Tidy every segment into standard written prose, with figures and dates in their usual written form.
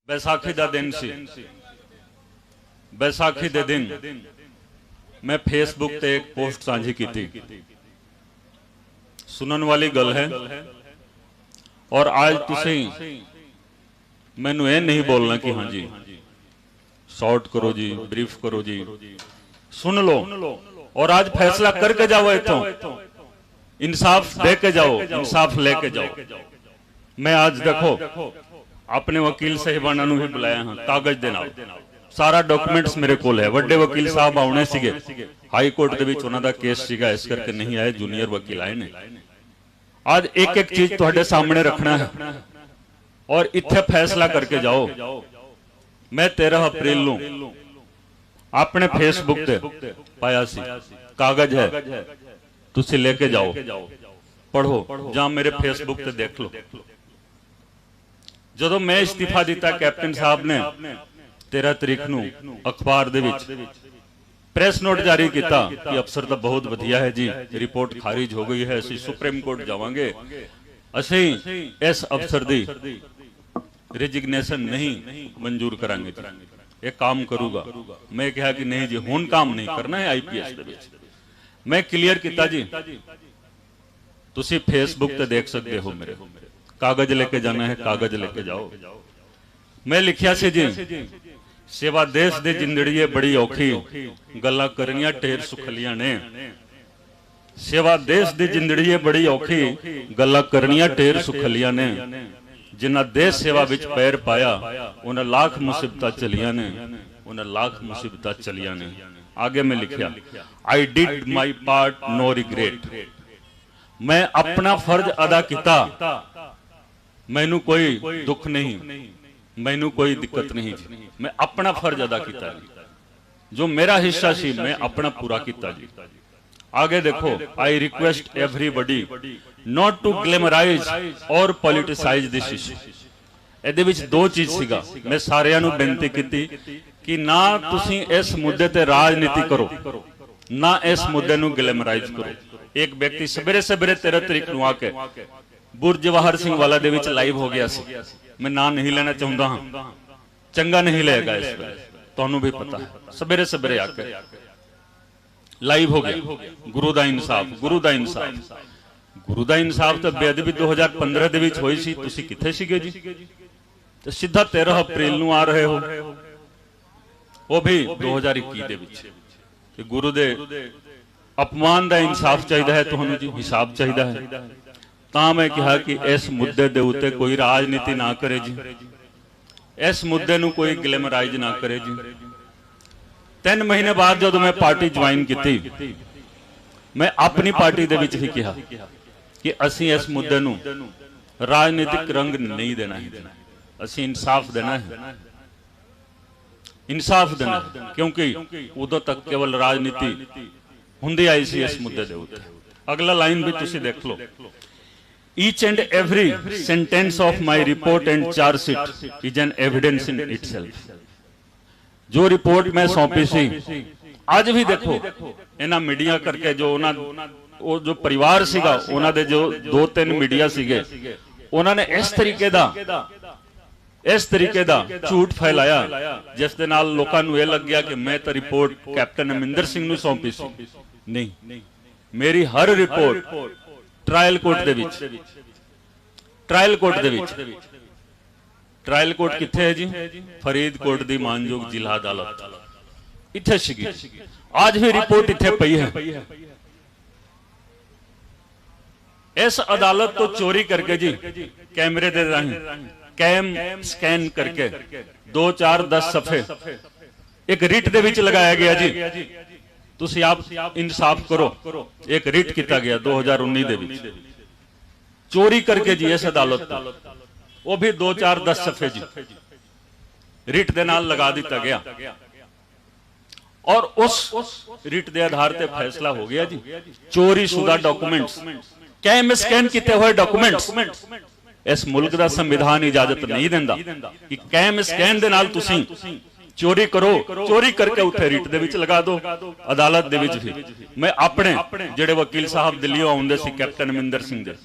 बैसाखी का दिन सी। बैसाखी के दिन मैं फेसबुक ते एक पोस्ट साझी की थी। सुनन वाली गल है और आज तुसी मैनू ये नहीं बोलना कि हाँ जी शॉर्ट करो जी, ब्रीफ करो जी, सुन लो और आज फैसला करके जाओ, इथों इंसाफ दे के जाओ, इंसाफ लेके जाओ। मैं आज देखो अपने वकील साहिबाना भी बुलाया हाँ, कागज दे नाल सारा डॉक्यूमेंट्स मेरे कोल है। वड्डे वकील साहब आने सीगे, हाई कोर्ट दे विच उन्हां दा केस सीगा, इस करके नहीं आए, जूनियर वकील आए ने। आज एक एक चीज तुहाडे सामने रखना है और इत्थे फैसला करके जाओ। मैं 13 अप्रैल नूं अपने फेसबुक ते पाया सी, कागज है, तुसी लेके जाओ, पढ़ो, जां मेरे फेसबुक ते देख लो। जदों मैं इस्तीफा दिता कैप्टन साहब ने 13 तरीक नूं अखबार दे विच प्रेस नोट जारी किया कि अफसर तो बहुत वधिया है जी, रिपोर्ट खारिज हो गई है, असीं सुप्रीम कोर्ट जावांगे, असीं इस अफसर दी रिजिग्नेशन नहीं मंजूर करांगे, ये काम करूगा। मैं कहा कि नहीं जी, हुण काम नहीं करना है आईपीएस दे विच। मैं क्लीयर किया जी, तुसीं फेसबुक ते देख सकते हो, मेरे कागज लेके जाना है, कागज लेके जाओ। मैं लिखिया से जी, सेवा देश दे जिंदड़ीए बड़ी औखी, गल्लां करनियां ढेर सुखलियां ने। सेवा देश दे जिंदड़ीए बड़ी औखी, गल्लां करनियां ढेर सुखलियां ने। जिन्हां देश सेवा विच पैर पाया, उन्हां लाख मुसीबतां चलियां ने, उन्हां लाख मुसीबतां चलियां ने। आगे मैं लिखिया, I did my part, no regret. मैं अपना फर्ज अदा किया, मैनू कोई दुख नहीं, मैनू कोई दिक्कत नहीं, मैं अपना फर्ज अदा किया, जो मेरा हिस्सा सी मैं अपना पूरा किया जी। आगे देखो, I request everybody not to glamorise और पॉलिटिसाइज दिस इशू। ਇਹਦੇ ਵਿੱਚ दो चीज सीगा, मैं सारिਆਂ ਨੂੰ बेनती की कि ना तुसीं इस मुद्दे ते राजनीति करो, ना इस मुद्दे ਨੂੰ ग्लैमराइज करो। एक व्यक्ति सवेरे सवेरे 13 तरीक ਨੂੰ आके बुर्ज जवाहर सिंह वाला दे विच लाइव हो गया सी। मैं ना नहीं लेना चाहता हाँ, चंगा नहीं लगेगा इस वेले, तुहानू भी पता है। सवेरे सवेरे आके लाइव हो गया, गुरु दा इंसाफ, गुरु दा इंसाफ, गुरु दा इंसाफ तो बेअदबी 2015 दे विच होई सी, तुसीं कित्थे सीगे जी? ते सीधा 13 अप्रैल नूं आ रहे हो, वो भी 2021 दे विच कि गुरु दे अपमान दा इंसाफ चाहिदा है, तुहानू जी हिसाब चाहिदा है। ਤਾਂ मैं कहा कि इस मुद्दे दे उत्ते कोई राजनीति ना करे जी, इस मुद्दे नूं कोई ग्लैमराइज ना करे जी। 3 महीने बाद जदों मैं पार्टी ज्वाइन की, मैं अपनी पार्टी दे विच ही कहा कि असीं इस मुद्दे नूं राजनीतिक रंग नहीं देना है, असीं इंसाफ देना है, इंसाफ देना है। क्योंकि उदों तक केवल राजनीति हुंदी आई सी इस मुद्दे दे उत्ते। अगला लाइन भी तुसीं देख लो, each and every sentence of my report and charge sheet is an evidence in itself। जो रिपोर्ट मैं सौंपी सी, आज भी देखो इन्हां मीडिया करके जो वो जो परिवार सीगा, उन्हां दे जो 2-3 मीडिया सीगे, उन्हां ने इस तरीके दा झूठ फैलाया जिस दे नाल लोकां नूं इह लग गया कि मैं तो रिपोर्ट कैप्टन अमरिंदर सिंह नूं सौंपी सी। नहीं, मेरी हर रिपोर्ट ट्रायल कोर्ट दे विच, ट्रायल कोर्ट दे विच, ट्रायल कोर्ट कित्थे है जी? फरीदकोट दी मानयोग जिला अदालत इत्थे सीगी। आज भी रिपोर्ट इत्थे पई है। इस अदालत तो चोरी करके जी कैमरे दे राहीं कैम स्कैन करके 2-4-10 सफे एक रिट दे विच लगाया गया जी। तुसी आप इंसाफ करो, एक रिट किया गया 2019 दे विच, चोरी करके जी इस अदालत को, वो भी 2-4-10 सफे जी रिट दे नाल लगा दिता गया और उस रिट दे आधार ते फैसला हो गया जी। चोरी शुदा डॉक्यूमेंट्स, कैम स्कैन किए हुए डॉक्यूमेंट्स, इस मुल्क का संविधान इजाजत नहीं देंदा कि कैम स्कैन दे नाल तुसीं चोरी करो, चोरी करके उत्थे रिट दे विच लगा दो। अदालत दे विच भी मैं अपने जिहड़े वकील साहब दिल्ली आउंदे सी कैप्टन अमरिंदर सिंह दे,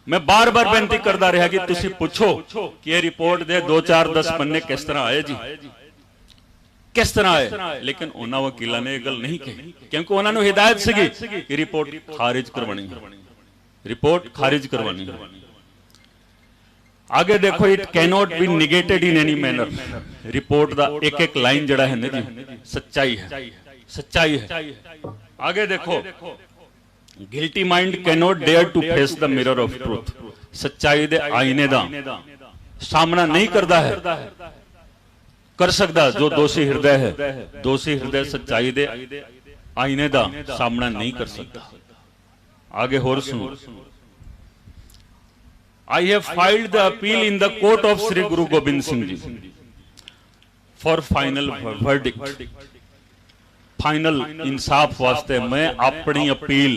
मैं बार बार बेनती करता रहा कि तुसी पूछो कि ये रिपोर्ट दे 2 4 10 पन्ने किस तरह आए जी, किस तरह आए, लेकिन उन्होंने वकीलों ने यह गल नहीं कही, क्योंकि उन्होंने हिदायत सी कि रिपोर्ट खारिज करवानी है, रिपोर्ट खारिज करवानी है। आगे देखो, it cannot be negated in any manner. Report का एक एक लाइन जड़ा है ना जी सच्चाई है, सच्चाई है। आगे देखो, guilty mind cannot dare to face the mirror of truth. सच्चाई दे आईने दा सामना नहीं करता है, कर सकता जो दोषी हृदय है। दोषी हृदय सच्चाई दे आईने दा सामना नहीं कर सकता। आगे होर सुनो, I have filed the appeal in the court of Sri Guru Gobind Singh Ji for final verdict। Final इंसाफ वास्ते मैं अपनी अपील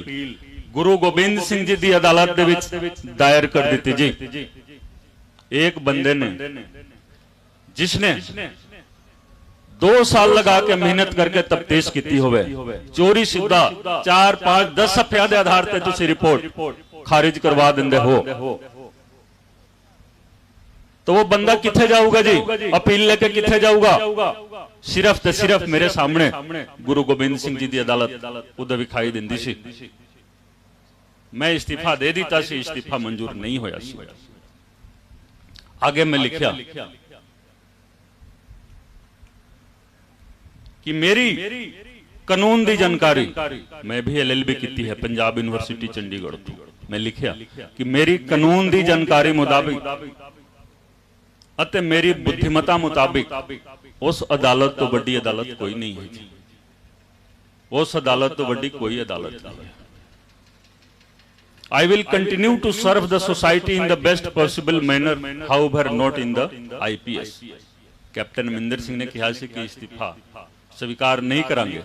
गुरु गोबिंद सिंह जी की अदालत दे विच दायर कर दी जी। एक बंदे ने जिसने 2 साल लगा के मेहनत करके तफ्तीश की होवे, चोरी सीधा 4 5 10 सफिया के आधार पर तुसी रिपोर्ट खारिज करवा देंदे हो, तो वो बंदा किथे जाऊगा जी? अपील लेके किथे जाऊगा? सिर्फ ते सिर्फ मेरे सामने गुरु गोबिंद सिंह जी की अदालत उधर विखाई देंदी सी। मैं इस्तीफा दे दीता सी, इस्तीफा मंजूर नहीं होया सी। आगे मैं लिखा कि मेरी कानून की जानकारी, मैं भी LLB की है पंजाब यूनिवर्सिटी चंडीगढ़ तो, मैं लिखा कि मेरी कानून की जानकारी मुताबिक अते मेरी बुद्धिमता मुताबिक उस अदालत तो बड़ी अदालत कोई नहीं है जी। उस अदालत तो बड़ी कोई अदालत नहीं है। I will continue to serve the society in the best possible manner, however not in the IPS। Captain Amarinder Singh ने कहा कि इस्तीफा स्वीकार नहीं करांगे,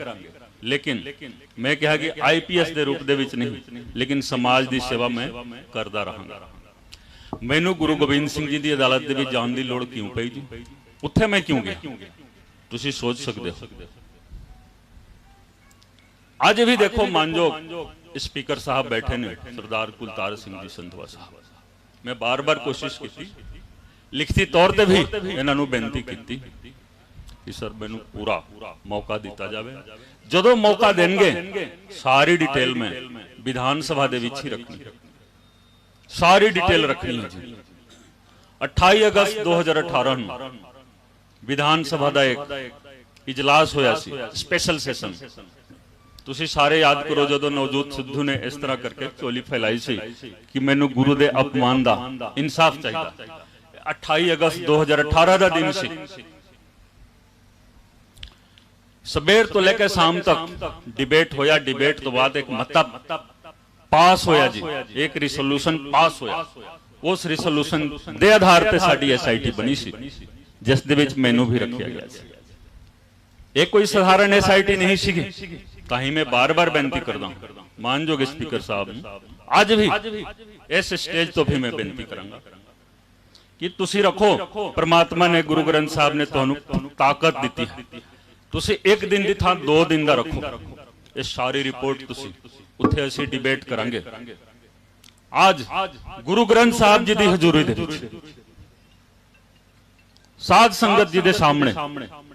लेकिन मैं कहा कि IPS के रूप दे विच नहीं, लेकिन समाज की सेवा मैं करता रहांगा। मैनू गुरु गोबिंद सिंह जी की अदालत दे विच जाण दी लोड़ क्यों पई जी? उत्थे मैं क्यों गया? तुसीं सोच सकते हो। अज भी देखो मानयोग स्पीकर साहब बैठे ने सरदार कुलतार सिंह जी संधवा साहब, मैं बार बार कोशिश की, लिखती तौर पर भी इन्होंने बेनती की कि सर मैनू पूरा मौका दिता जाए। जदों मौका देंगे सारी डिटेल में विधान सभा दे विच ही रखनी, सारी डिटेल रखनी है जी। 28 अगस्त 2018 विधान सभा का एक इजलास होया सी, स्पेशल सेशन। तुसी सारे याद करो जदों नवजोत सिद्धू ने इस तरह करके चोली फैलाई सी कि मैनू गुरु दे अपमान दा इंसाफ चाहिए। 28 अगस्त 2018 का दिन सी। सबेर तो लेकर शाम तक डिबेट होया, डिबेट तो बाद एक मता पास होया जी, एक रिसोल्यूशन पास होया। उस रिसोल्यूशन दे आधार पर साडी SIT बनी सी, जिस दे विच मैनू भी रखा गया सी। एक कोई साधारण SIT नहीं सी, ताही मैं बार बार बेनती करदा हूं मानयोग स्पीकर साहब, आज भी इस स्टेज तो भी मैं बेनती करांगा कि तुसी रखो, परमात्मा ने गुरु ग्रंथ साहब ने तुहानू ताकत दी है, तुसी एक दिन की थां 2 दिन का रखो। ये सारी रिपोर्ट तुसी उत्थे असीं डिबेट करांगे। आज गुरु ग्रंथ साहब जी की हजूरी दे विच साध संगत जी के सामने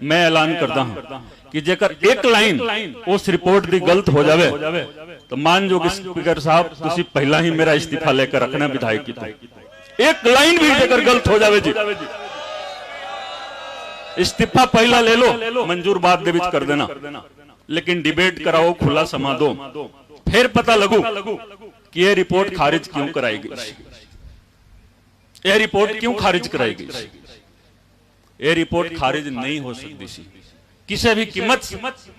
मैं ऐलान करता हूं कि जेकर एक लाइन उस रिपोर्ट की गलत हो जाए तो मानयोग स्पीकर साहब तुसी पहला ही मेरा इस्तीफा लेकर रखना विधायक की। एक लाइन भी जेकर गलत हो जाए जी, इस्तीफा पहला ले लो, मंजूर बाद दे विच कर देना, लेकिन डिबेट कराओ, खुला समा दो, फिर पता लगू कि यह रिपोर्ट खारिज क्यों कराई गई, यह रिपोर्ट क्यों खारिज कराई गई। यह रिपोर्ट खारिज नहीं हो सकती सी किसी भी कीमत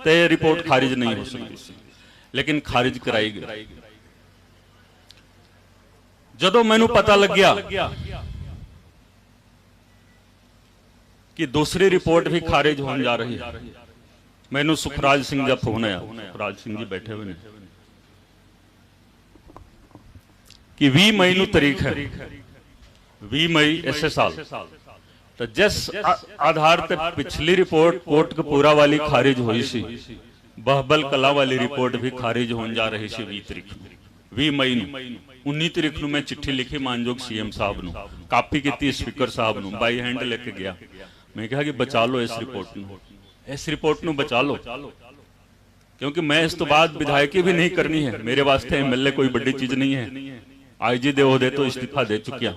ते, यह रिपोर्ट खारिज नहीं हो सकती सी, लेकिन खारिज कराई गई। जदों मैनू पता लग गया कि दूसरी रिपोर्ट भी खारिज होने जा रही है, मैनू सुखराज सिंह का फोन आया, सुखराज सिंह जी बैठे हुए हैं, कि 20 मई नू तारीख है, 20 मई इस साल, तो जिस आधार पर पिछली रिपोर्ट कोटकपूरा वाली खारिज हुई सी, बहबल कला वाली रिपोर्ट भी खारिज होने जा रही सी 20 तारीख, 20 ਮਈ ਨੂੰ 19 ਤਰੀਕ ਨੂੰ ਮੈਂ ਚਿੱਠੀ ਲਿਖੀ ਮਾਨਯੋਗ ਸੀਐਮ ਸਾਹਿਬ ਨੂੰ, ਕਾਪੀ ਕੀਤੀ ਸਪੀਕਰ ਸਾਹਿਬ ਨੂੰ, ਬਾਈ ਹੈਂਡ ਲਿਖ ਕੇ ਗਿਆ। मैं कहा कि बचा लो इस रिपोर्ट ਨੂੰ बचा लो, क्योंकि मैं इस तो बाद विधायकी भी नहीं करनी है। मेरे वास्ते एमएलए कोई बड़ी चीज नहीं है। आईजी दे ओहदे तो इस्तीफा दे चुकिया।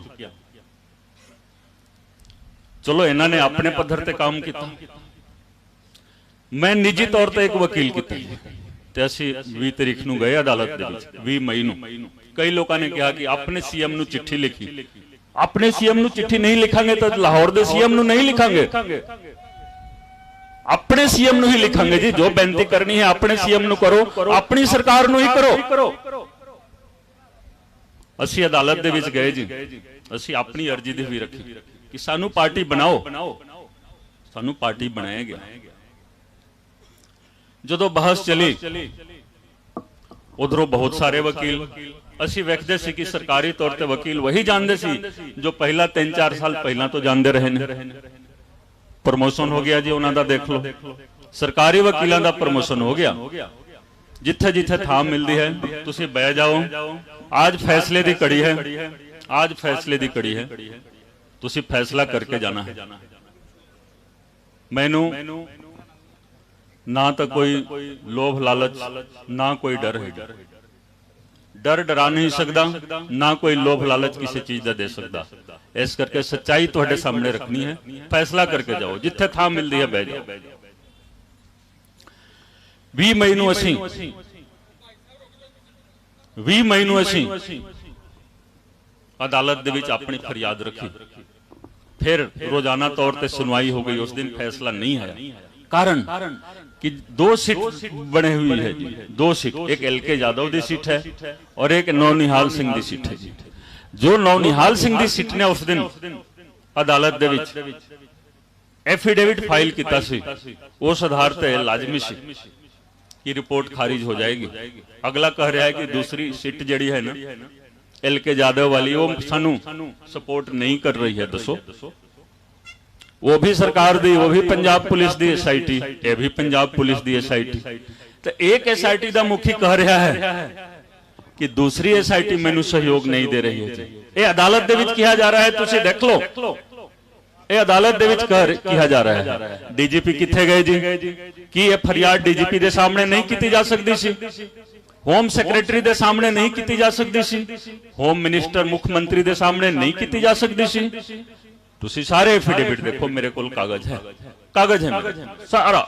चलो इन्होंने अपने पद्धर ते काम किया, मैं निजी तौर पर एक वकील किया ते असीं 20 तरीक ਨੂੰ गए अदालत दे विच। 20 मई ਨੂੰ कई लोगों ने कहा कि अपने सीएम ਨੂੰ चिट्ठी लिखी। अपने सीएम ਨੂੰ चिट्ठी नहीं लिखांगे तो लाहौर दे सीएम ਨੂੰ नहीं लिखांगे, अपने सीएम ਨੂੰ ही लिखांगे जी। जो बेनती करनी है अपने सीएम ਨੂੰ करो, अपनी सरकार ਨੂੰ ही करो। ਅਸੀਂ अदालत ਦੇ ਵਿੱਚ गए जी, ਅਸੀਂ अपनी अर्जी ਦੀ ਵੀ ਰੱਖੀ कि सानू पार्टी बनाओ, सानू पार्टी बनाया गया। ਜਦੋਂ बहस चली उधरों बहुत सारे वकील, ਅਸੀਂ ਵੇਖਦੇ ਸੀ ਕਿ ਸਰਕਾਰੀ ਤੌਰ ਤੇ ਵਕੀਲ ਵਹੀ ਜਾਣਦੇ ਸੀ ਜੋ ਪਹਿਲਾਂ 3-4 ਸਾਲ ਪਹਿਲਾਂ ਤੋਂ ਜਾਣਦੇ ਰਹੇ ਨੇ। ਪ੍ਰਮੋਸ਼ਨ ਹੋ ਗਿਆ ਜੀ ਉਹਨਾਂ ਦਾ, ਦੇਖ ਲਓ ਸਰਕਾਰੀ ਵਕੀਲਾਂ ਦਾ ਪ੍ਰਮੋਸ਼ਨ ਹੋ ਗਿਆ। ਜਿੱਥੇ ਜਿੱਥੇ ਥਾਂ ਮਿਲਦੀ ਹੈ ਤੁਸੀਂ ਬਹਿ ਜਾਓ। ਅੱਜ ਫੈਸਲੇ ਦੀ ਘੜੀ ਹੈ, आज फैसले की कड़ी है, तुसी फैसला करके जाना है। मैनू ना तो कोई लोभ लालच ना कोई डर है, डर डरा नहीं सकता, ना कोई लोभ लालच किसी चीज का दे सकता। इस करके सच्चाई तुहाडे सामने रखनी है, फैसला करके जाओ, जिथे थां मिलती है बह जाओ। 20 मई नूं असीं 20 मई नूं असीं अदालत दे विच अपनी फरियाद रखी, फिर रोजाना तौर पर सुनवाई हो गई। उस दिन फैसला नहीं आया, कारण कि 2 सीट बने हुई है जी, 2 सीट, एक एलके यादव की सीट है और एक नौनिहाल सिंह की सीट है जी। जो नौनिहाल सिंह की सीट ने उस दिन अदालत दे विच एफिडेविट फाइल किया सी, उस आधार पर लाजमी सी कि रिपोर्ट खारिज हो जाएगी। अगला कह रहा है कि दूसरी सीट जिहड़ी है ना एलके यादव वाली, वो सानू सपोर्ट नहीं कर रही है। दसो, वो भी सरकार दी, वो भी पंजाब पुलिस दी एसआईटी, ये भी पंजाब पुलिस दी एसआईटी। तो एक एसआईटी का मुखी कह रहा है कि दूसरी एसआईटी मैनू सहयोग नहीं दे रही है जी। ये अदालत दे विच कहा जा रहा है, तुसी देख लो, ये अदालत दे विच कहा जा रहा है। डीजीपी किथे गए जी? कि ये फरियाद डीजीपी दे सामने नहीं की जा सकती सी, होम सैकटरी दे सामने नहीं की जा सकती सी, होम मिनिस्टर मुख्यमंत्री दे सामने नहीं की जा सकती सी। तुसी सारे एफिडेविट देखो, मेरे कोल कागज है मेरे सारा,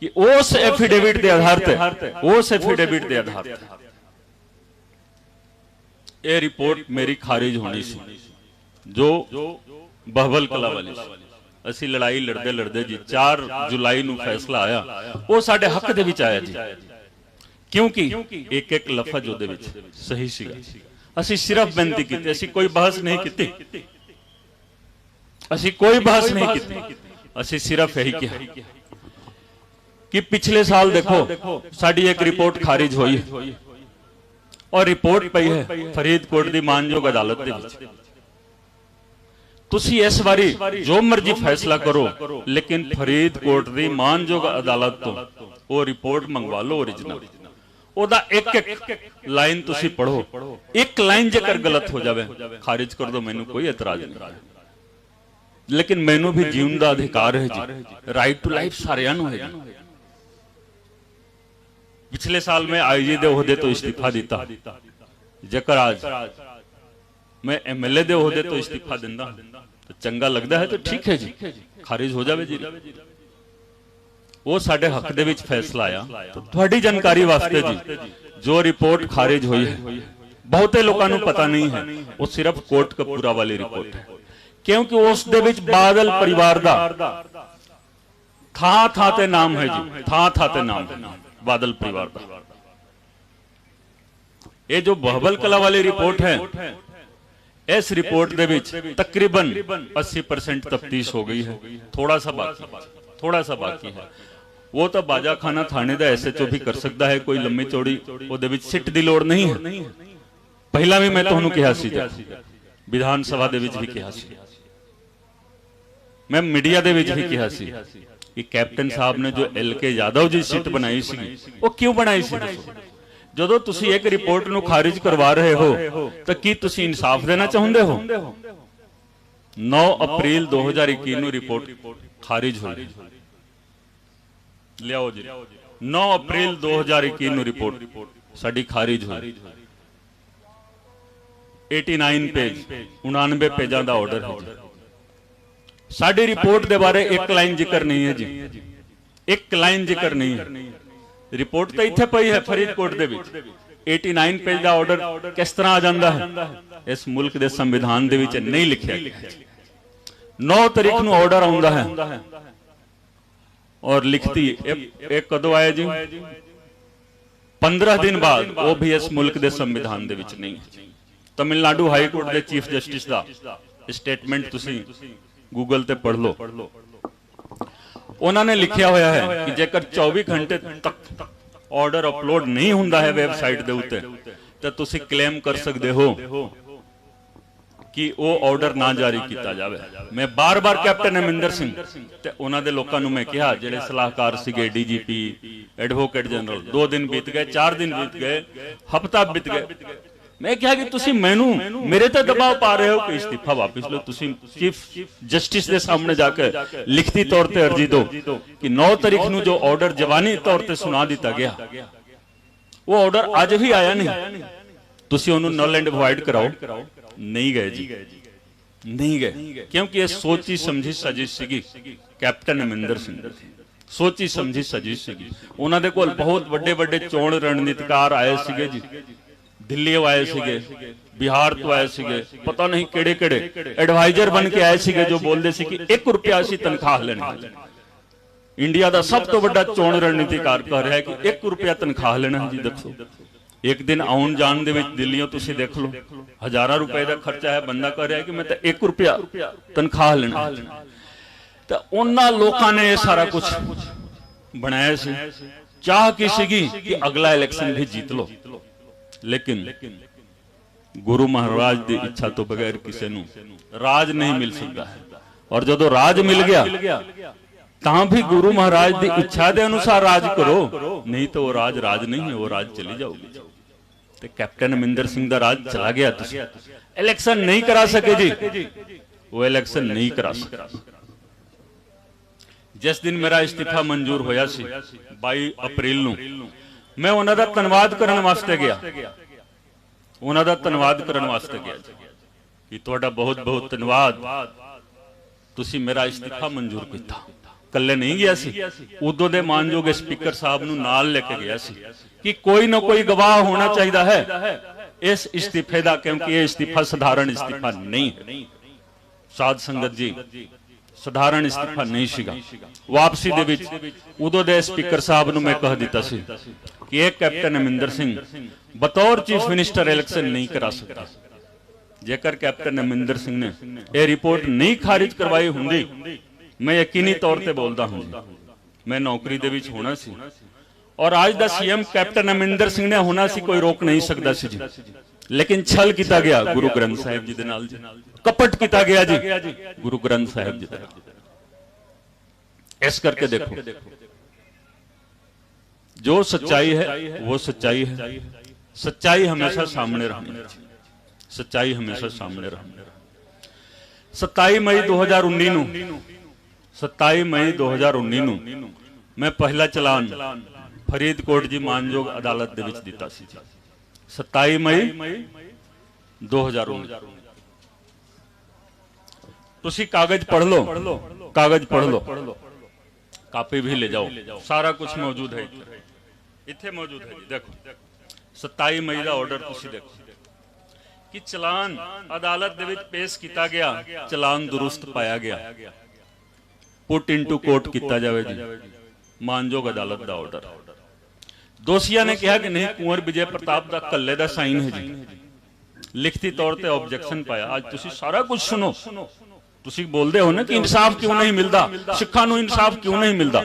कि उस एफिडेविट के आधार पे, उस एफिडेविट के आधार पे ये रिपोर्ट मेरी खारिज होनी सी। जो बहबल कला वाली असी लड़ाई लड़ते लड़ते जी 4 जुलाई नूं फैसला आया, वो साडे हक दे विच आया जी, क्योंकि एक एक लफज उहदे विच सही सीगा। असी सिर्फ बेनती की, असी कोई बहस नहीं की, असी कोई बहस नहीं की, असी सिर्फ यही कहा कि पिछले साल देखो साडी एक रिपोर्ट खारिज हुई और रिपोर्ट पई है फरीदकोट की मानयोग अदालत दे विच। तुसी इस बारी जो मर्जी फैसला करो, लेकिन फरीदकोट की मानयोग अदालत तो वो रिपोर्ट मंगवा लो ओरिजिनल। ओदा एक एक लाइन तुसी पढ़ो, एक लाइन जेकर गलत हो जाए खारिज कर दो, मैनू कोई एतराज नहीं। लेकिन मैनू भी जीवन का अधिकार है जी, राइट टू लाइफ सारियां नूं है जी। पिछले साल मैं आईजी दे ओहदे तो इस्तीफा दिता, जेकर आज मैं एमएलए दे ओहदे तो इस्तीफा दिंदा तो चंगा लगता है तो ठीक है जी, खारिज हो जाए जी। वो साडे हक दे विच फैसला आया। तो तुहाडी जानकारी वास्ते जी, जो रिपोर्ट खारिज हुई है बहुते लोगों को पता नहीं है, वो सिर्फ कोट कपूरा वाली रिपोर्ट है, क्योंकि उस दे विच बादल परिवार दा था ते नाम है जी, था ते नाम बादल परिवार दा। ये जो बहबल कला वाली रिपोर्ट है, इस रिपोर्ट दे विच तकरीबन 80% तफ्तीश हो गई है, थोड़ा सा बाकी है। वो तो बाजा खाना थाने का एसएचओ भी कर सकता है, कोई लंबी चौड़ी उहदे विच सिट दी लोड़ नहीं है। पहला भी मैं तुहानू कहा सी, विधान सभा दे विच भी कहा सी, मैं मीडिया दे विच भी कहा सी कि कैप्टन साहब ने जो एलके यादव जी सीट बनाई सी, वो क्यों बनाई सी? दसो, ਜਦੋਂ ਤੁਸੀਂ ਇੱਕ ਰਿਪੋਰਟ ਨੂੰ ਖਾਰਿਜ ਕਰਵਾ ਰਹੇ ਹੋ ਤਾਂ ਕੀ ਤੁਸੀਂ ਇਨਸਾਫ ਦੇਣਾ ਚਾਹੁੰਦੇ ਹੋ? 9 ਅਪ੍ਰੈਲ 2021 ਨੂੰ ਰਿਪੋਰਟ ਖਾਰਿਜ ਹੋਈ। ਲਿਆਓ ਜੀ, 9 ਅਪ੍ਰੈਲ 2021 ਨੂੰ ਰਿਪੋਰਟ ਸਾਡੀ ਖਾਰਿਜ ਹੋਈ। 89 ਪੇਜ 99 पेजां ਦਾ ਆਰਡਰ ਹੈ ਜੀ। ਸਾਡੀ ਰਿਪੋर्ट ਦੇ ਬਾਰੇ ਇੱਕ ਲਾਈਨ ਜ਼ਿਕਰ ਨਹੀਂ ਹੈ ਜੀ, ਇੱਕ ਲਾਈਨ ਜ਼ਿਕਰ ਨਹੀਂ ਹੈ। ਰਿਪੋर्ट ਤਾਂ ਇੱਥੇ ਪਈ ਹੈ ਫਰੀਦਕੋਟ ਦੇ ਵਿੱਚ। 89 ਪੇਜ ਦਾ ਆਰਡਰ ਕਿਸ ਤਰ੍ਹਾਂ ਆ ਜਾਂਦਾ ਹੈ? ਇਸ ਮੁਲਕ ਦੇ ਸੰਵਿਧਾਨ ਦੇ ਵਿੱਚ ਨਹੀਂ ਲਿਖਿਆ ਗਿਆ। 9 ਤਾਰੀਖ ਨੂੰ ਆਰਡਰ ਆਉਂਦਾ ਹੈ ਔਰ ਲਿਖਤੀ ਇਹ ਕਦੋਂ ਆਇਆ ਜੀ? 15 ਦਿਨ ਬਾਅਦ। ਉਹ ਵੀ ਇਸ ਮੁਲਕ ਦੇ ਸੰਵਿਧਾਨ ਦੇ ਵਿੱਚ ਨਹੀਂ। ਤਮਿਲਨਾਡੂ ਹਾਈ ਕੋਰਟ ਦੇ ਚੀਫ ਜਸਟਿਸ ਦਾ ਸਟੇਟਮੈਂਟ ਤੁਸੀਂ ਗੂਗਲ ਤੇ ਪੜ੍ਹ ਲਓ। ਉਹਨਾਂ ਨੇ ਲਿਖਿਆ ਹੋਇਆ ਹੈ ਕਿ ਜੇਕਰ 24 ਘੰਟੇ ਤੱਕ ਆਰਡਰ ਅਪਲੋਡ ਨਹੀਂ ਹੁੰਦਾ ਹੈ ਵੈਬਸਾਈਟ ਦੇ ਉੱਤੇ ਤਾਂ ਤੁਸੀਂ ਕਲੇਮ ਕਰ ਸਕਦੇ ਹੋ ਕਿ ਉਹ ਆਰਡਰ ਨਾ ਜਾਰੀ ਕੀਤਾ ਜਾਵੇ। ਮੈਂ ਬਾਰ-ਬਾਰ ਕੈਪਟਨ ਅਮਰਿੰਦਰ ਸਿੰਘ ਤੇ ਉਹਨਾਂ ਦੇ ਲੋਕਾਂ ਨੂੰ ਮੈਂ ਕਿਹਾ, ਜਿਹੜੇ ਸਲਾਹਕਾਰ ਸੀਗੇ, ਡੀਜੀਪੀ, ਐਡਵੋਕੇਟ ਜਨਰਲ, 2 ਦਿਨ ਬੀਤ ਗਏ, 4 ਦਿਨ ਬੀਤ ਗਏ, ਹਫ਼ਤਾ ਬੀਤ ਗਏ। मैं क्या कि तुसी मैनू मेरे ते दबाव पा रहे हो कि इस्तीफा वापस लो। तुसी चीफ जस्टिस के सामने जाकर लिखती तौर पे अर्जी दो कि 9 तारीख नू जो ऑर्डर जवानी तौर पे सुना दिता गया, वो ऑर्डर आज भी आया नहीं। तुसी ओनू नल एंड वॉइड कराओ। नहीं गए जी, नहीं गए, क्योंकि ये सोची समझी साजिश सीगी कैप्टन अमरिंदर सिंह दी। सोची समझी साजिश सीगी। उन्हां दे कोल बहुत वड्डे वड्डे चोण रणनीतिकार आए सीगे जी। दिल्ली आए सीगे, बिहार तो आए सीगे, पता नहीं केड़े केड़े एडवाइजर बन के आए सीगे जो बोलते सी कि 1 रुपया असीं तनख्वाह लेना। इंडिया का सब तो बड़ा चोण रणनीतिकार कह रहा है कि 1 रुपया तनख्वाह लेना है जी। देखो, एक दिन आउन जान दे विच दिल्लीओं तुसीं देख लो, हज़ारां रुपए का खर्चा है। बंदा कह रहा है कि मैं तो 1 रुपया तनख्वाह लेना। तो उन्हां लोकां ने सारा कुछ बनाया सी। चाह की सीगी कि अगला इलेक्शन भी जीत लो, लेकिन गुरु महाराज की इच्छा तो बगैर किसी नूं राज नहीं मिल सकता है। और जदों राज मिल गया तां भी गुरु महाराज की इच्छा के अनुसार राज करो, नहीं तो वो राज नहीं है, वो राज चली जाओगी। तो कैप्टन अमरिंदर सिंह का राज चला गया। तुसीं इलेक्शन नहीं करा सके जी, वो इलेक्शन नहीं करा सके। जिस दिन मेरा इस्तीफा मंजूर होया सी 22 अप्रैल नूं, मैं उन्हां दा धन्नवाद करन वास्ते गया। उन्हां दा धन्नवाद करन वास्ते गया कि तुहाडा बहुत बहुत धन्नवाद, तुसीं मेरा इस्तीफा मंजूर कीता। कल्ले नहीं गया सी, उदों दे मानयोग स्पीकर साहब नूं नाल लेके गया सी कि कोई ना कोई गवाह होना चाहिए है इस इस्तीफे दा, क्योंकि यह इस्तीफा साधारण इस्तीफा नहीं है। साध संगत जी, साधारण इस्तीफा नहीं सीगा। वापसी दे विच उदों दे स्पीकर साहब नूं मैं कह दिता सी कि एक कैप्टन अमरिंदर सिंह बतौर चीफ मिनिस्टर इलेक्शन नहीं करा सकता। जेकर कैप्टन अमरिंदर सिंह ने यह रिपोर्ट नहीं खारिज करवाई हुंदी, मैं यकीनी तौर पर बोलता हूं मैं नौकरी दे विच होना सी। और आज दा सीएम कैप्टन अमरिंदर सिंह ने होना सी, कोई रोक नहीं सकता सी जी। लेकिन छल किया गया गुरु ग्रंथ साहिब जी दे नाल जी, कपट किया गया जी गुरु ग्रंथ साहिब जी दे। इस करके देखो, जो सच्चाई है वो सच्चाई है। सच्चाई हमेशा सामने रहनी चाहिए, सच्चाई हमेशा सामने रहनी। 27 मई 2019 नूं 27 मई 2019 नूं मैं पहला चलान फरीदकोट जी मानयोग अदालत दे विच दिता सी। 27 मई 2019। तुसी कागज पढ़ लो, कागज पढ़ लो, कापी भी ले जाओ, सारा कुछ मौजूद है, इत्थे मौजूद है जी। देखो 27 मई का ऑर्डर तुसी देखो कि चलान अदालत दे विच पेश किया गया, चलान दुरुस्त पाया गया, पुट इनटू कोर्ट किया जावे जी। मानयोग अदालत का ऑर्डर। दोषिया ने कहा कि नहीं, कुंवर विजय प्रताप का कल्ले का साइन है जी। लिखती तौर पर ऑब्जेक्शन पाया। आज तुसी सारा कुछ सुनो, तुसी बोलते हो ना कि इंसाफ क्यों नहीं मिलता, सिखा नूं इंसाफ क्यों नहीं मिलता।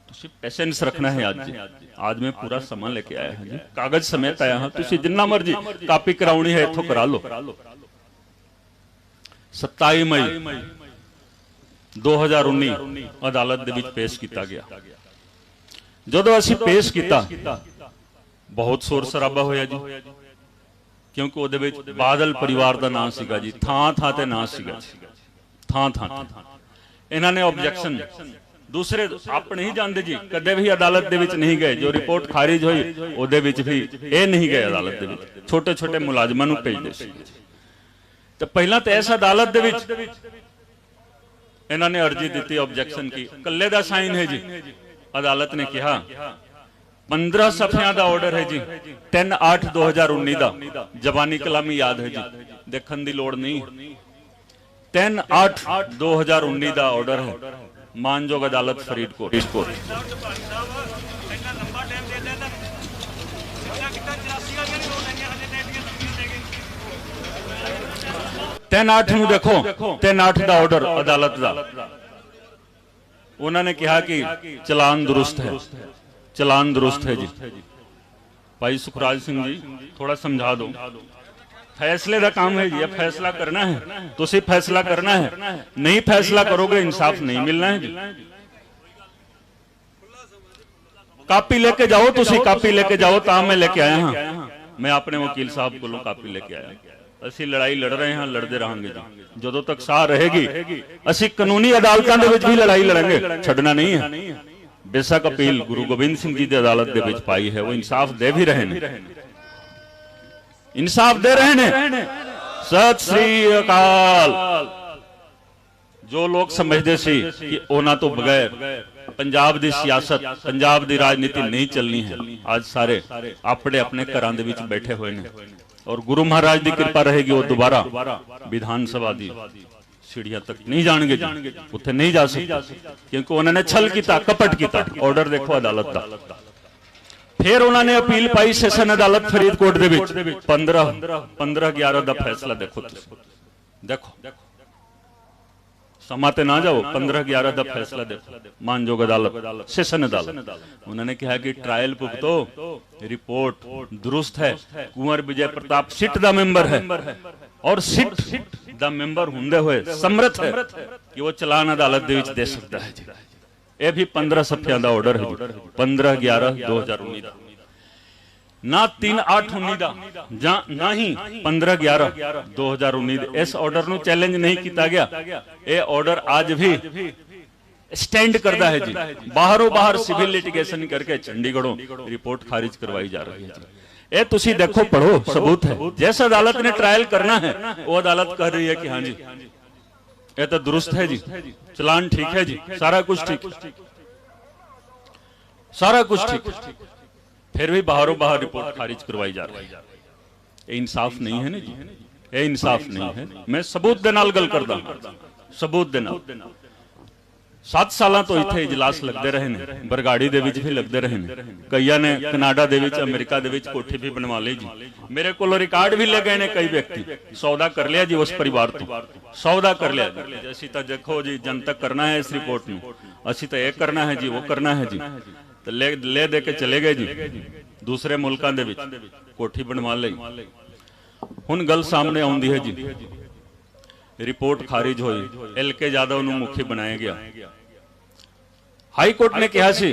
तुसी पेशेंस रखना है। आज जी, आज मैं पूरा समय लेके आया हूं जी, कागज समेत आया हूं। तुसी जिन्ना मर्जी कापी कराउणी है इत्थों करा लो। 27 मई 2019 अदालत दे विच पेश किया गया। जदों असीं पेश किया बहुत शोर शराबा होया जी, क्योंकि ਉਹਦੇ ਵਿੱਚ ਬਾਦਲ ਪਰਿਵਾਰ ਦਾ ਨਾਂ ਸੀਗਾ ਜੀ, ਥਾਂ ਥਾਂ ਤੇ ਨਾਂ ਸੀਗਾ, ਥਾਂ ਥਾਂ ਤੇ। ਇਹਨਾਂ ਨੇ ਆਬਜੈਕਸ਼ਨ, ਦੂਸਰੇ ਆਪ ਨਹੀਂ ਜਾਂਦੇ ਜੀ, ਕਦੇ ਵੀ ਅਦਾਲਤ ਦੇ ਵਿੱਚ ਨਹੀਂ ਗਏ। ਜੋ ਰਿਪੋਰਟ ਖਾਰਿਜ ਹੋਈ ਉਹਦੇ ਵਿੱਚ ਵੀ ਇਹ ਨਹੀਂ ਗਏ ਅਦਾਲਤ ਦੇ ਵਿੱਚ, ਛੋਟੇ ਛੋਟੇ ਮੁਲਾਜ਼ਮਾਂ ਨੂੰ ਭੇਜਦੇ ਸੀ। ਤੇ ਪਹਿਲਾਂ ਤਾਂ ਇਸ ਅਦਾਲਤ ਦੇ ਵਿੱਚ ਇਹਨਾਂ ਨੇ ਅਰਜ਼ੀ ਦਿੱਤੀ, ਆਬਜੈਕਸ਼ਨ ਕੀ, ਕੱਲੇ ਦਾ ਸਾਈਨ ਹੈ ਜੀ। ਅਦਾਲਤ ਨੇ ਕਿਹਾ 15 ਸਫ਼ਿਆਂ ਦਾ ਆਰਡਰ ਹੈ ਜੀ, 3/8/2019 ਦਾ, ਜ਼ਬਾਨੀ ਕਲਾਮੀ ਯਾਦ ਹੈ ਜੀ, ਦੇਖਣ ਦੀ ਲੋੜ ਨਹੀਂ। 3/8/2019 ਦਾ ਆਰਡਰ ਹੈ, ਮਾਨਯੋਗ ਅਦਾਲਤ ਫਰੀਦਕੋਟ। 3/8 ਨੂੰ ਦੇਖੋ, 3/8 ਦਾ ਆਰਡਰ ਅਦਾਲਤ ਦਾ। ਉਹਨਾਂ ਨੇ ਕਿਹਾ ਕਿ ਚਲਾਨ ਦੁਰੁਸਤ ਹੈ, ਚਲਾਨ ਦੁਰੁਸਤ है जी। भाई सुखराज सिंह जी थोड़ा समझा दो, फैसले का काम है जी, फैसला करना है, तुसी फैसला करना है, नहीं फैसला करोगे इंसाफ नहीं मिलना है जी। कापी लेके जाओ, तुसी कापी लेके जाओ, ता मैं लेके आया हाँ, मैं अपने वकील साहब को कापी लेके आया। ਅਸੀਂ ਲੜਾਈ ਲੜ ਰਹੇ ਹਾਂ, ਲੜਦੇ ਰਹਾਂਗੇ ਜੀ, ਜਦੋਂ ਤੱਕ ਸਾਹ ਰਹੇਗੀ ਅਸੀਂ ਕਾਨੂੰਨੀ ਅਦਾਲਤਾਂ ਦੇ ਵਿੱਚ ਵੀ ਲੜਾਈ ਲੜਾਂਗੇ, ਛੱਡਣਾ ਨਹੀਂ ਹੈ। बेशक अपील गुरु गोबिंद सिंह जी की अदालत के विच पाई है, वो इंसाफ दे भी रहे हैं, इंसाफ दे रहे हैं। सत श्री अकाल। जो लोग समझते सी कि उन्हां तो बगैर पंजाब दी सियासत, पंजाब दी राजनीति नहीं चलनी है, आज सारे अपने अपने घरां दे विच बैठे हुए हैं, और गुरु महाराज की कृपा रहेगी वो दोबारा विधान सभा दी सीढ़ियां तक नहीं जाएंगे, उत्थे नहीं जा सकते, क्योंकि उन्होंने छल किया, कपट किया। ऑर्डर देखो अदालत का। फिर उन्होंने अपील पाई सैशन अदालत फरीदकोट दे विच, 15/11 का फैसला देखो, देखो समा ते ना जाओ, 15/11 का फैसला देखो, मानयोग अदालत, सैशन अदालत। उन्होंने कहा कि ट्रायल भुगतो, रिपोर्ट दुरुस्त है, कुंवर विजय प्रताप सिट का मेंबर है, और सिट ਦਾ ਮੈਂਬਰ ਹੁੰਦੇ ਹੋਏ ਸਮਰੱਥ ਹੈ ਕਿ ਉਹ ਚਲਾਨ ਅਦਾਲਤ ਦੇ ਵਿੱਚ ਦੇ ਸਕਦਾ ਹੈ ਜੀ। ਇਹ ਵੀ 15 ਸਫ਼ਿਆਂ ਦਾ ਆਰਡਰ ਹੈ ਜੀ, 15/11/2019 ਦਾ, ਨਾ 3/8/19 ਦਾ, ਜਾਂ ਨਾ ਹੀ 15/11/2019 ਦੇ। ਇਸ ਆਰਡਰ ਨੂੰ ਚੈਲੰਜ ਨਹੀਂ ਕੀਤਾ ਗਿਆ, ਇਹ ਆਰਡਰ ਅੱਜ ਵੀ स्टैंड करता है जी। बाहरों बाहर सिविल लिटिगेशन करके चंडीगढ़ों रिपोर्ट खारिज करवाई जा रही है जी। ये तुसी देखो, पढ़ो, सबूत है। जैसे अदालत ने ट्रायल करना है वो अदालत कह रही है कि हाँ जी ये तो दुरुस्त है जी, चलान ठीक है जी, सारा कुछ ठीक, सारा कुछ ठीक, फिर भी बाहरों बाहर रिपोर्ट खारिज करवाई जा रही है। ये इंसाफ नहीं है ना जी, ये इंसाफ नहीं है। मैं सबूत दे नाल गल करदा, सबूत दे नाल। 7 ਸਾਲਾਂ ਤੋਂ ਇੱਥੇ ਇਜਲਾਸ ਲੱਗਦੇ ਰਹੇ ਨੇ, ਬਰਗਾੜੀ ਦੇ ਵਿੱਚ ਵੀ ਲੱਗਦੇ ਰਹੇ ਨੇ, ਕਈਆਂ ਨੇ ਕਨਾਡਾ ਦੇ ਵਿੱਚ, ਅਮਰੀਕਾ ਦੇ ਵਿੱਚ ਕੋਠੀ ਵੀ ਬਣਵਾ ਲਈ ਜੀ। ਮੇਰੇ ਕੋਲ ਰਿਕਾਰਡ ਵੀ ਲੈ ਗਏ ਨੇ ਕਈ ਵਿਅਕਤੀ, ਸੌਦਾ ਕਰ ਲਿਆ ਜੀ ਉਸ ਪਰਿਵਾਰ ਤੋਂ, ਸੌਦਾ ਕਰ ਲਿਆ ਜੀ। ਅਸੀਂ ਤਾਂ ਦੇਖੋ ਜੀ ਜਨਤਕ ਕਰਨਾ ਹੈ ਇਸ ਰਿਪੋਰਟ ਨੂੰ, ਅਸੀਂ ਤਾਂ ਇਹ ਕਰਨਾ ਹੈ ਜੀ, ਉਹ ਕਰਨਾ ਹੈ ਜੀ, ਤੇ ਲੈ ਦੇ ਕੇ ਚਲੇ ਗਏ ਜੀ ਦੂਸਰੇ ਮੁਲਕਾਂ ਦੇ ਵਿੱਚ, ਕੋਠੀ ਬਣਵਾ ਲਈ। ਹੁਣ ਗੱਲ ਸਾਹਮਣੇ ਆਉਂਦੀ ਹੈ ਜੀ, रिपोर्ट खारिज हुई, LK यादव ਨੂੰ ਮੁਖੀ ਬਣਾਇਆ ਗਿਆ। हाई कोर्ट ने कहा सी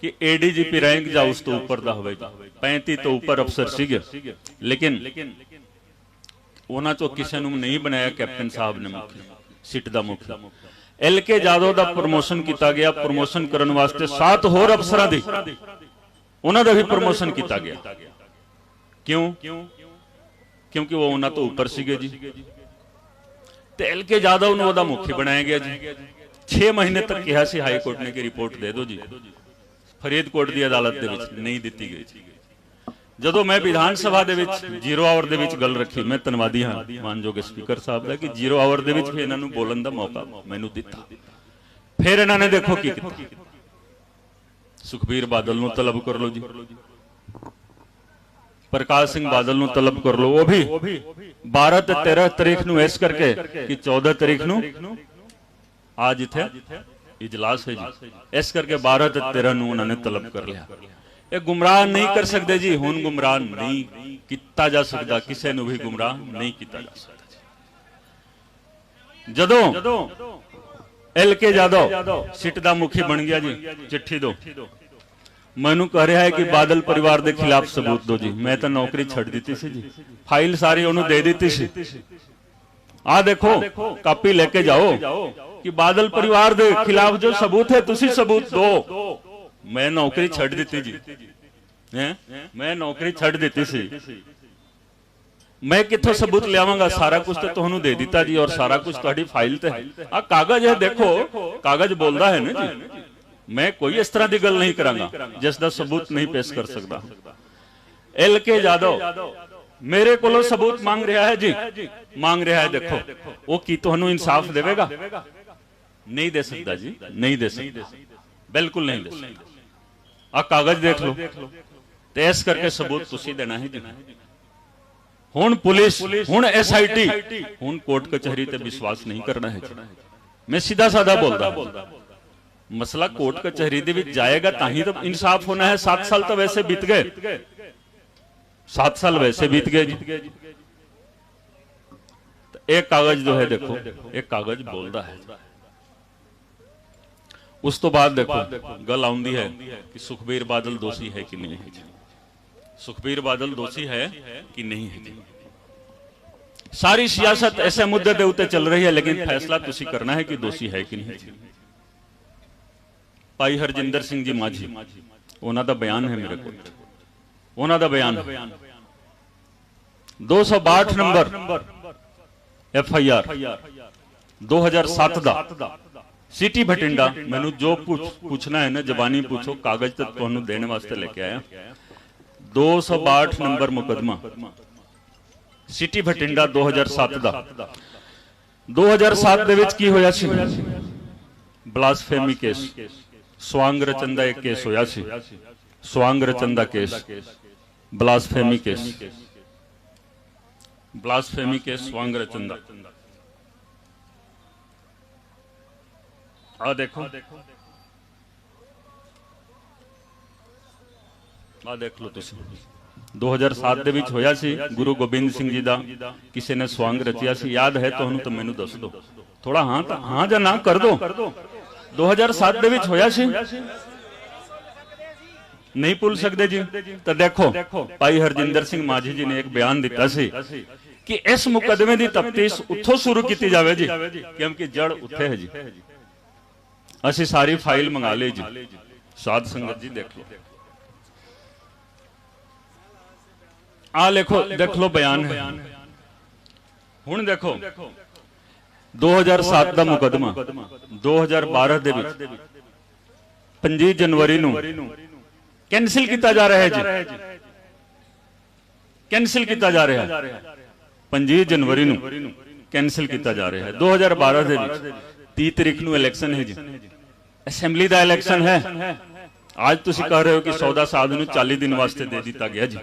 कि ADGP रैंक ਜਾਂ ਉਸ ਤੋਂ ਉੱਪਰ ਦਾ ਹੋਵੇਗਾ, 35 ਤੋਂ ਉੱਪਰ ਅਫਸਰ ਸੀਗੇ, ਲੇਕਿਨ ਉਹਨਾਂ ਚੋਂ ਕਿਸੇ ਨੂੰ ਨਹੀਂ ਬਣਾਇਆ ਕੈਪਟਨ ਸਾਹਿਬ ਨੇ ਮੁਖੀ, ਸਿੱਟ ਦਾ ਮੁਖੀ। LK यादव ਦਾ ਪ੍ਰਮੋਸ਼ਨ ਕੀਤਾ ਗਿਆ, ਪ੍ਰਮੋਸ਼ਨ ਕਰਨ ਵਾਸਤੇ 7 ਹੋਰ ਅਫਸਰਾਂ ਦੀ ਉਹਨਾਂ ਦਾ ਵੀ ਪ੍ਰਮੋਸ਼ਨ ਕੀਤਾ ਗਿਆ। ਕਿਉਂ? ਕਿਉਂਕਿ ਉਹ ਉਹਨਾਂ ਤੋਂ ਉੱਪਰ ਸੀਗੇ ਜੀ। ਤੇ LK यादव ਨੂੰ ਉਹਦਾ ਮੁਖੀ ਬਣਾਇਆ ਗਿਆ ਜੀ। 6 ਮਹੀਨੇ ਤੱਕ ਕਿਹਾ ਸੀ ਹਾਈ ਕੋਰਟ ਨੇ ਕਿ ਰਿਪੋਰਟ ਦੇ ਦਿਓ ਜੀ, ਫਰੀਦਕੋਟ ਦੀ ਅਦਾਲਤ ਦੇ ਵਿੱਚ ਨਹੀਂ ਦਿੱਤੀ ਗਈ। ਜਦੋਂ ਮੈਂ ਵਿਧਾਨ ਸਭਾ ਦੇ ਵਿੱਚ 0 ਆਵਰ ਦੇ ਵਿੱਚ ਗੱਲ ਰੱਖੀ, ਮੈਂ ਧੰਨਵਾਦੀ ਹਾਂ ਮਾਨਯੋਗ ਸਪੀਕਰ ਸਾਹਿਬ ਦਾ ਕਿ 0 ਆਵਰ ਦੇ ਵਿੱਚ ਵੀ ਇਹਨਾਂ ਨੂੰ ਬੋਲਣ ਦਾ ਮੌਕਾ ਮੈਨੂੰ ਦਿੱਤਾ। ਫਿਰ ਇਹਨਾਂ ਨੇ ਦੇਖੋ ਕੀ ਕੀਤਾ, ਸੁਖਬੀਰ ਬਾਦਲ ਨੂੰ ਤਲਬ ਕਰ ਲਓ ਜੀ, प्रकाश सिंह बादल ਨੂੰ तलब कर लो, वो भी 12 ਤੇ 13 तारीख ਨੂੰ ਇਸ ਕਰਕੇ कि 14 तारीख ਨੂੰ आज इथे इजलास है जी, इस करके 12 ਤੇ 13 ਨੂੰ ਉਹਨਾਂ ਨੇ तलब कर लिया। ਇਹ ਗੁੰਮਰਾਹ ਨਹੀਂ ਕਰ ਸਕਦੇ ਜੀ, ਹੁਣ ਗੁੰਮਰਾਹ ਨਹੀਂ ਕੀਤਾ ਜਾ ਸਕਦਾ, ਕਿਸੇ ਨੂੰ ਵੀ ਗੁੰਮਰਾਹ ਨਹੀਂ ਕੀਤਾ ਜਾ ਸਕਦਾ। ਜਦੋਂ LK यादव ਸਿੱਟ ਦਾ ਮੁਖੀ ਬਣ ਗਿਆ ਜੀ, ਚਿੱਠੀ ਦੋ ਮੈਨੂੰ कह रहा है कि बादल परिवार के खिलाफ सबूत दो जी। मैं तो नौकरी छड़ दी सी जी, फाइल सारी उन्होंने दे दी सी। आ देखो कापी लेके जाओ कि बादल परिवार के खिलाफ जो सबूत है तुसी सबूत दो। मैं नौकरी छड़ दी जी, मैं नौकरी छड़ दी सी, मैं किथों सबूत लियावांगा? सारा कुछ तो तुहानू दे दिता जी और सारा कुछ तुहाडी फाइल ते है। आ कागज है, देखो कागज बोलदा है ना जी। मैं कोई इस तरह की गल नहीं करांगा जिसका सबूत नहीं पेश कर सकता। एल के यादव मेरे को सबूत मांग रहा है जी, मांग रहा है। देखो वो की तुहानू इंसाफ देवेगा? नहीं दे सकता जी, नहीं दे सकता, बिल्कुल नहीं दे सकता। आ कागज देख लो, तो इस करके सबूत तुसी देना है जी। हुण पुलिस, हुण SIT, हुण कोर्ट कचहरी ते विश्वास नहीं करना है जी। मैं सीधा साधा बोलदा, मसला कोर्ट कचहरी दे विच जाएगा ताही तो इंसाफ होना है। 7 साल तो वैसे बीत गए, 7 साल वैसे बीत गए जी। तो एक कागज जो है देखो, एक कागज बोलता है। उस तो बाद देखो गल आउंदी है कि सुखबीर बादल दोषी है कि नहीं है जी। सुखबीर बादल दोषी है कि नहीं है जी। सारी सियासत ऐसे मुद्दे के उत्ते चल रही है, लेकिन फैसला तुसी करना है कि दोषी है कि नहीं। भाई हरजिंदर सिंह जी माझी, उन्होंने बयान है मेरे को, उन्होंने बयान 262 नंबर FIR 2007 दा सिटी भटिंडा। मैनू जो पूछना है ना जबानी पूछो, कागज तो तुहानू देने वास्ते लेके आया। 262 नंबर मुकदमा सिटी भटिंडा 2007 दा। 2007 दे विच की होया सी? ब्लासफेमी केस, स्वांग रचन का एक केस होया सी। स्वांग रचन का case, blasphemy case, blasphemy case स्वांग रचन का। आ देखो, आ देख लो तुसी। 2007 दे विच होया सी। गुरु गोबिंद सिंह जी दा किसी ने स्वांग रचिया सी। याद है तुहानू तो मैनू दस दो थोड़ा, हाँ तो हाँ या ना कर दो। 2007 दे विच होया सी, नहीं भूल सकते जी। तो देखो भाई हरजिंदर सिंह माझी जी ने एक बयान दिता सी कि इस मुकदमे की तफ्तीश उत्थों शुरू की जाए जी, क्योंकि जड़ उत्थे है जी। असी सारी फाइल मंगा ली जी। साध संगत जी देख लो, आ देखो, देख लो बयान है। हुण देखो 2007 का मुकदमा 2012 दे विच 25 जनवरी नूं कैंसिल किया जा रहा है जी। कैंसिल किया जा रहा है 25 जनवरी नूं कैंसिल किया जा रहा है। 2012 दे विच 30 तारीख नूं इलैक्शन है जी, असैम्बली का इलैक्शन है। आज तुसीं कह रहे हो कि सौदा साध नूं 40 दिन वास्ते दे दिता गया जी।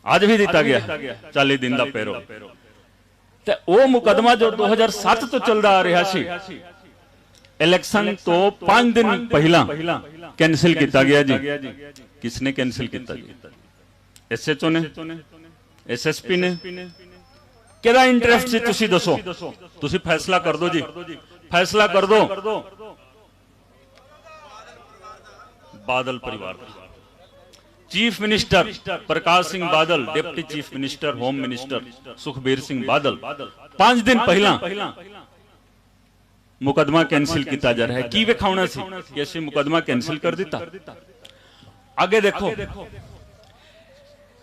आज भी दिता गया 40 दिन का पैरो। ते वो मुकदमा जो 2007 तो चलता आ रहा सी, इलैक्शन तो 5 दिन पहला कैंसिल किया गया जी। किसने कैंसिल किया जी? SHO ने, SSP ने। केदा इंटरेस्ट सी तुसी दसो, तुसी फैसला कर दो जी, फैसला कर दो। बादल परिवार, chief minister Prakash Singh Badal, deputy chief minister home minister Sukhbir Singh Badal 5 दिन पहला मुकदमा कैंसिल किया जा रहा है। की विखाउना सी कि ऐसे मुकदमा कैंसिल कर दिता। आगे देखो,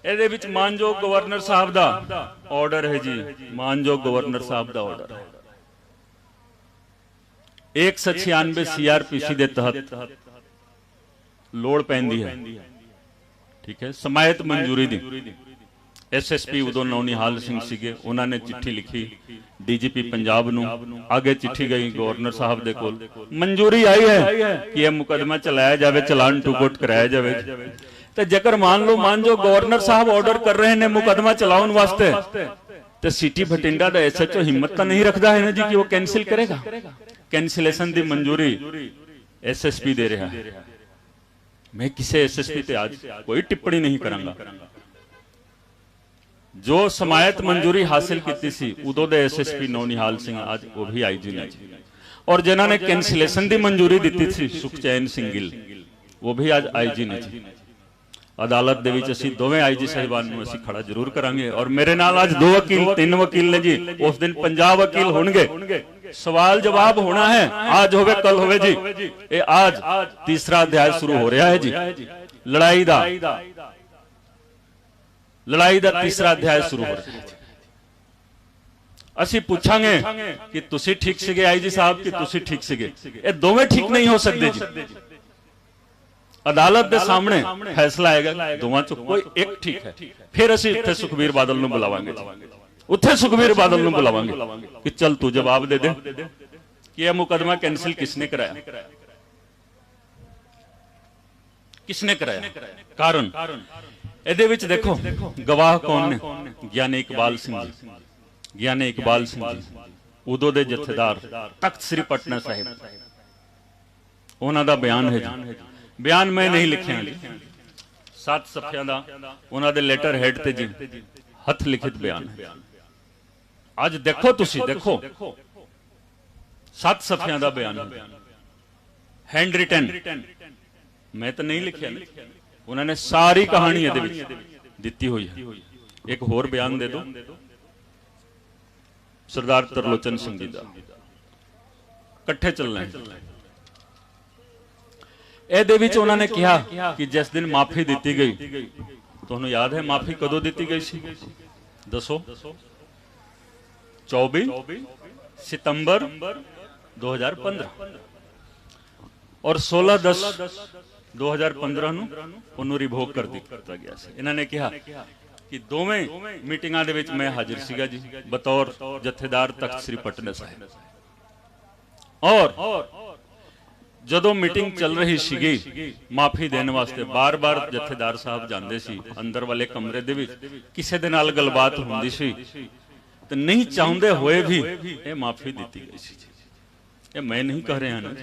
ਇਹਦੇ ਵਿੱਚ ਮਾਨਯੋਗ ਗਵਰਨਰ ਸਾਹਿਬ ਦਾ ਆਰਡਰ ਹੈ ਜੀ। ਮਾਨਯੋਗ ਗਵਰਨਰ ਸਾਹਿਬ ਦਾ ਆਰਡਰ ਹੈ 196 CRPC ਦੇ ਤਹਿਤ ਲੋੜ ਪੈਂਦੀ ਹੈ, ਠੀਕ ਹੈ, ਸਮਾਇਤ ਮਨਜ਼ੂਰੀ ਦੀ। SSP ਉਦੋਂ ਨੌਨਿਹਾਲ ਸਿੰਘ ਸੀਗੇ, ਉਹਨਾਂ ਨੇ ਚਿੱਠੀ ਲਿਖੀ DGP ਪੰਜਾਬ ਨੂੰ। ਅੱਗੇ ਚਿੱਠੀ ਗਈ ਗਵਰਨਰ ਸਾਹਿਬ ਦੇ ਕੋਲ, ਮਨਜ਼ੂਰੀ ਆਈ ਹੈ ਕਿ ਇਹ ਮੁਕਦਮਾ ਚਲਾਇਆ ਜਾਵੇ, ਚਲਾਨ ਟੂ ਕੋਰਟ कराया ਜਾਵੇ। तो जेकर मान लो जो गवर्नर साहब ऑर्डर कर रहे हैं मुकदमा चलाने वास्ते, तो सिटी भटिंडा का SHO हिम्मत तो नहीं रखता है ना जी कि वो कैंसिल करेगा। कैंसिलेशन की मंजूरी SSP दे रहा है। मैं किसी SSP पे आज कोई टिप्पणी नहीं करांगा। जो समायत मंजूरी हासिल की सी उदों दे SSP नौनिहाल सिंह आज वो भी IG ने, और जिन्होंने कैंसिलेशन की मंजूरी दी थी सुखचैन सिंह गिल, वो भी आज आईजी ने जी। अदालत ਦੇ ਵਿੱਚ ਅਸੀਂ ਦੋਵੇਂ ਆਈਜੀ ਸਾਹਿਬਾਨ ਨੂੰ ਅਸੀਂ ਖੜਾ ਜ਼ਰੂਰ ਕਰਾਂਗੇ ਔਰ ਮੇਰੇ ਨਾਲ ਅੱਜ 2 ਵਕੀਲ 3 ਵਕੀਲ ਨੇ ਜੀ। ਉਸ ਦਿਨ 50 ਵਕੀਲ ਹੋਣਗੇ। सवाल जवाब होना है, आज होवे कल होवे जी। ये आज तीसरा अध्याय शुरू हो रहा है जी। लड़ाई दा तीसरा अध्याय शुरू हो रहा है। ਅਸੀਂ ਪੁੱਛਾਂਗੇ ਕਿ ਤੁਸੀਂ ਠੀਕ ਸੀਗੇ ਆਈਜੀ ਸਾਹਿਬ ਕਿ ਤੁਸੀਂ ਠੀਕ ਸੀਗੇ। ਇਹ ਦੋਵੇਂ ਠੀਕ ਨਹੀਂ ਹੋ ਸਕਦੇ ਜੀ। ਅਦਾਲਤ ਦੇ ਸਾਹਮਣੇ ਫੈਸਲਾ ਆਏਗਾ, ਦੋਵਾਂ ਚੋਂ ਕੋਈ ਇੱਕ ਠੀਕ ਹੈ। ਫਿਰ ਅਸੀਂ ਉੱਥੇ ਸੁਖਬੀਰ ਬਾਦਲ ਨੂੰ ਬੁਲਾਵਾਂਗੇ ਜੀ। ਉੱਥੇ ਸੁਖਬੀਰ ਬਾਦਲ ਨੂੰ ਬੁਲਾਵਾਂਗੇ ਕਿ ਚੱਲ ਤੂੰ ਜਵਾਬ ਦੇ ਦੇ ਕਿ ਇਹ ਮੁਕਦਮਾ ਕੈਂਸਲ ਕਿਸਨੇ ਕਰਾਇਆ, ਕਿਸਨੇ ਕਰਾਇਆ। ਕਾਰਨ ਇਹਦੇ ਵਿੱਚ ਦੇਖੋ ਗਵਾਹ ਕੌਣ ਨੇ? ਗਿਆਨੀ ਇਕਬਾਲ ਸਿੰਘ ਜੀ। ਗਿਆਨੀ ਇਕਬਾਲ ਸਿੰਘ ਜੀ ਉਦੋਂ ਦੇ ਜਥੇਦਾਰ ਤਖਤ ਸ੍ਰੀ ਪਟਨਾ ਸਾਹਿਬ, ਉਹਨਾਂ ਦਾ ਬਿਆਨ ਹੈ ਜੀ। ਬਿਆਨ ਮੈਂ ਨਹੀਂ ਲਿਖਿਆ ਜੀ, 7 ਸਫ਼ਿਆਂ ਦਾ ਉਹਨਾਂ ਦੇ ਲੈਟਰ ਹੈਡ ਤੇ ਜੀ ਹੱਥ ਲਿਖਿਤ ਬਿਆਨ ਹੈ। ਅੱਜ ਦੇਖੋ ਤੁਸੀਂ ਦੇਖੋ 7 ਸਫ਼ਿਆਂ ਦਾ ਬਿਆਨ ਹੈ, हैंड रिटन। मैं तो नहीं लिखा, उन्होंने सारी कहानी ਇਹਦੇ ਵਿੱਚ ਦਿੱਤੀ ਹੋਈ ਹੈ। एक होर बयान दे दो सरदार तरलोचन सिंह जी ਦਾ, ਇਕੱਠੇ ਚੱਲਣਾ ਹੈ। ਇਹਦੇ ਵਿੱਚ ਉਹਨਾਂ ਨੇ ਕਿਹਾ ਕਿ ਜਿਸ ਦਿਨ ਮਾਫੀ ਦਿੱਤੀ ਗਈ, ਤੁਹਾਨੂੰ ਯਾਦ ਹੈ ਮਾਫੀ ਕਦੋਂ ਦਿੱਤੀ ਗਈ ਸੀ? ਦੱਸੋ। 24 सितंबर 2015 और 16/10/2015 ਨੂੰ ਉਹਨੂੰ ਰਿਵੋਕ ਕਰ ਦਿੱਤਾ ਗਿਆ ਸੀ। ਇਹਨਾਂ ਨੇ ਕਿਹਾ ਕਿ ਦੋਵੇਂ ਮੀਟਿੰਗਾਂ ਦੇ ਵਿੱਚ ਮੈਂ ਹਾਜ਼ਰ ਸੀਗਾ ਜੀ ਬਤੌਰ ਜਥੇਦਾਰ ਤਖਤ ਸ੍ਰੀ ਪਟਨਾ ਸਾਹਿਬ। ਔਰ ਜਦੋਂ ਮੀਟਿੰਗ ਚੱਲ ਰਹੀ ਸੀਗੀ ਮਾਫੀ ਦੇਣ ਵਾਸਤੇ ਬਾਰ-ਬਾਰ ਜਥੇਦਾਰ ਸਾਹਿਬ ਜਾਂਦੇ ਸੀ ਅੰਦਰ ਵਾਲੇ ਕਮਰੇ ਦੇ ਵਿੱਚ, ਕਿਸੇ ਦੇ ਨਾਲ ਗੱਲਬਾਤ ਹੁੰਦੀ ਸੀ ਤੇ ਨਹੀਂ ਚਾਹੁੰਦੇ ਹੋਏ ਵੀ ਇਹ ਮਾਫੀ ਦਿੱਤੀ ਗਈ ਸੀ। ਇਹ ਮੈਂ ਨਹੀਂ ਕਹਿ ਰਿਹਾ ਨਾ,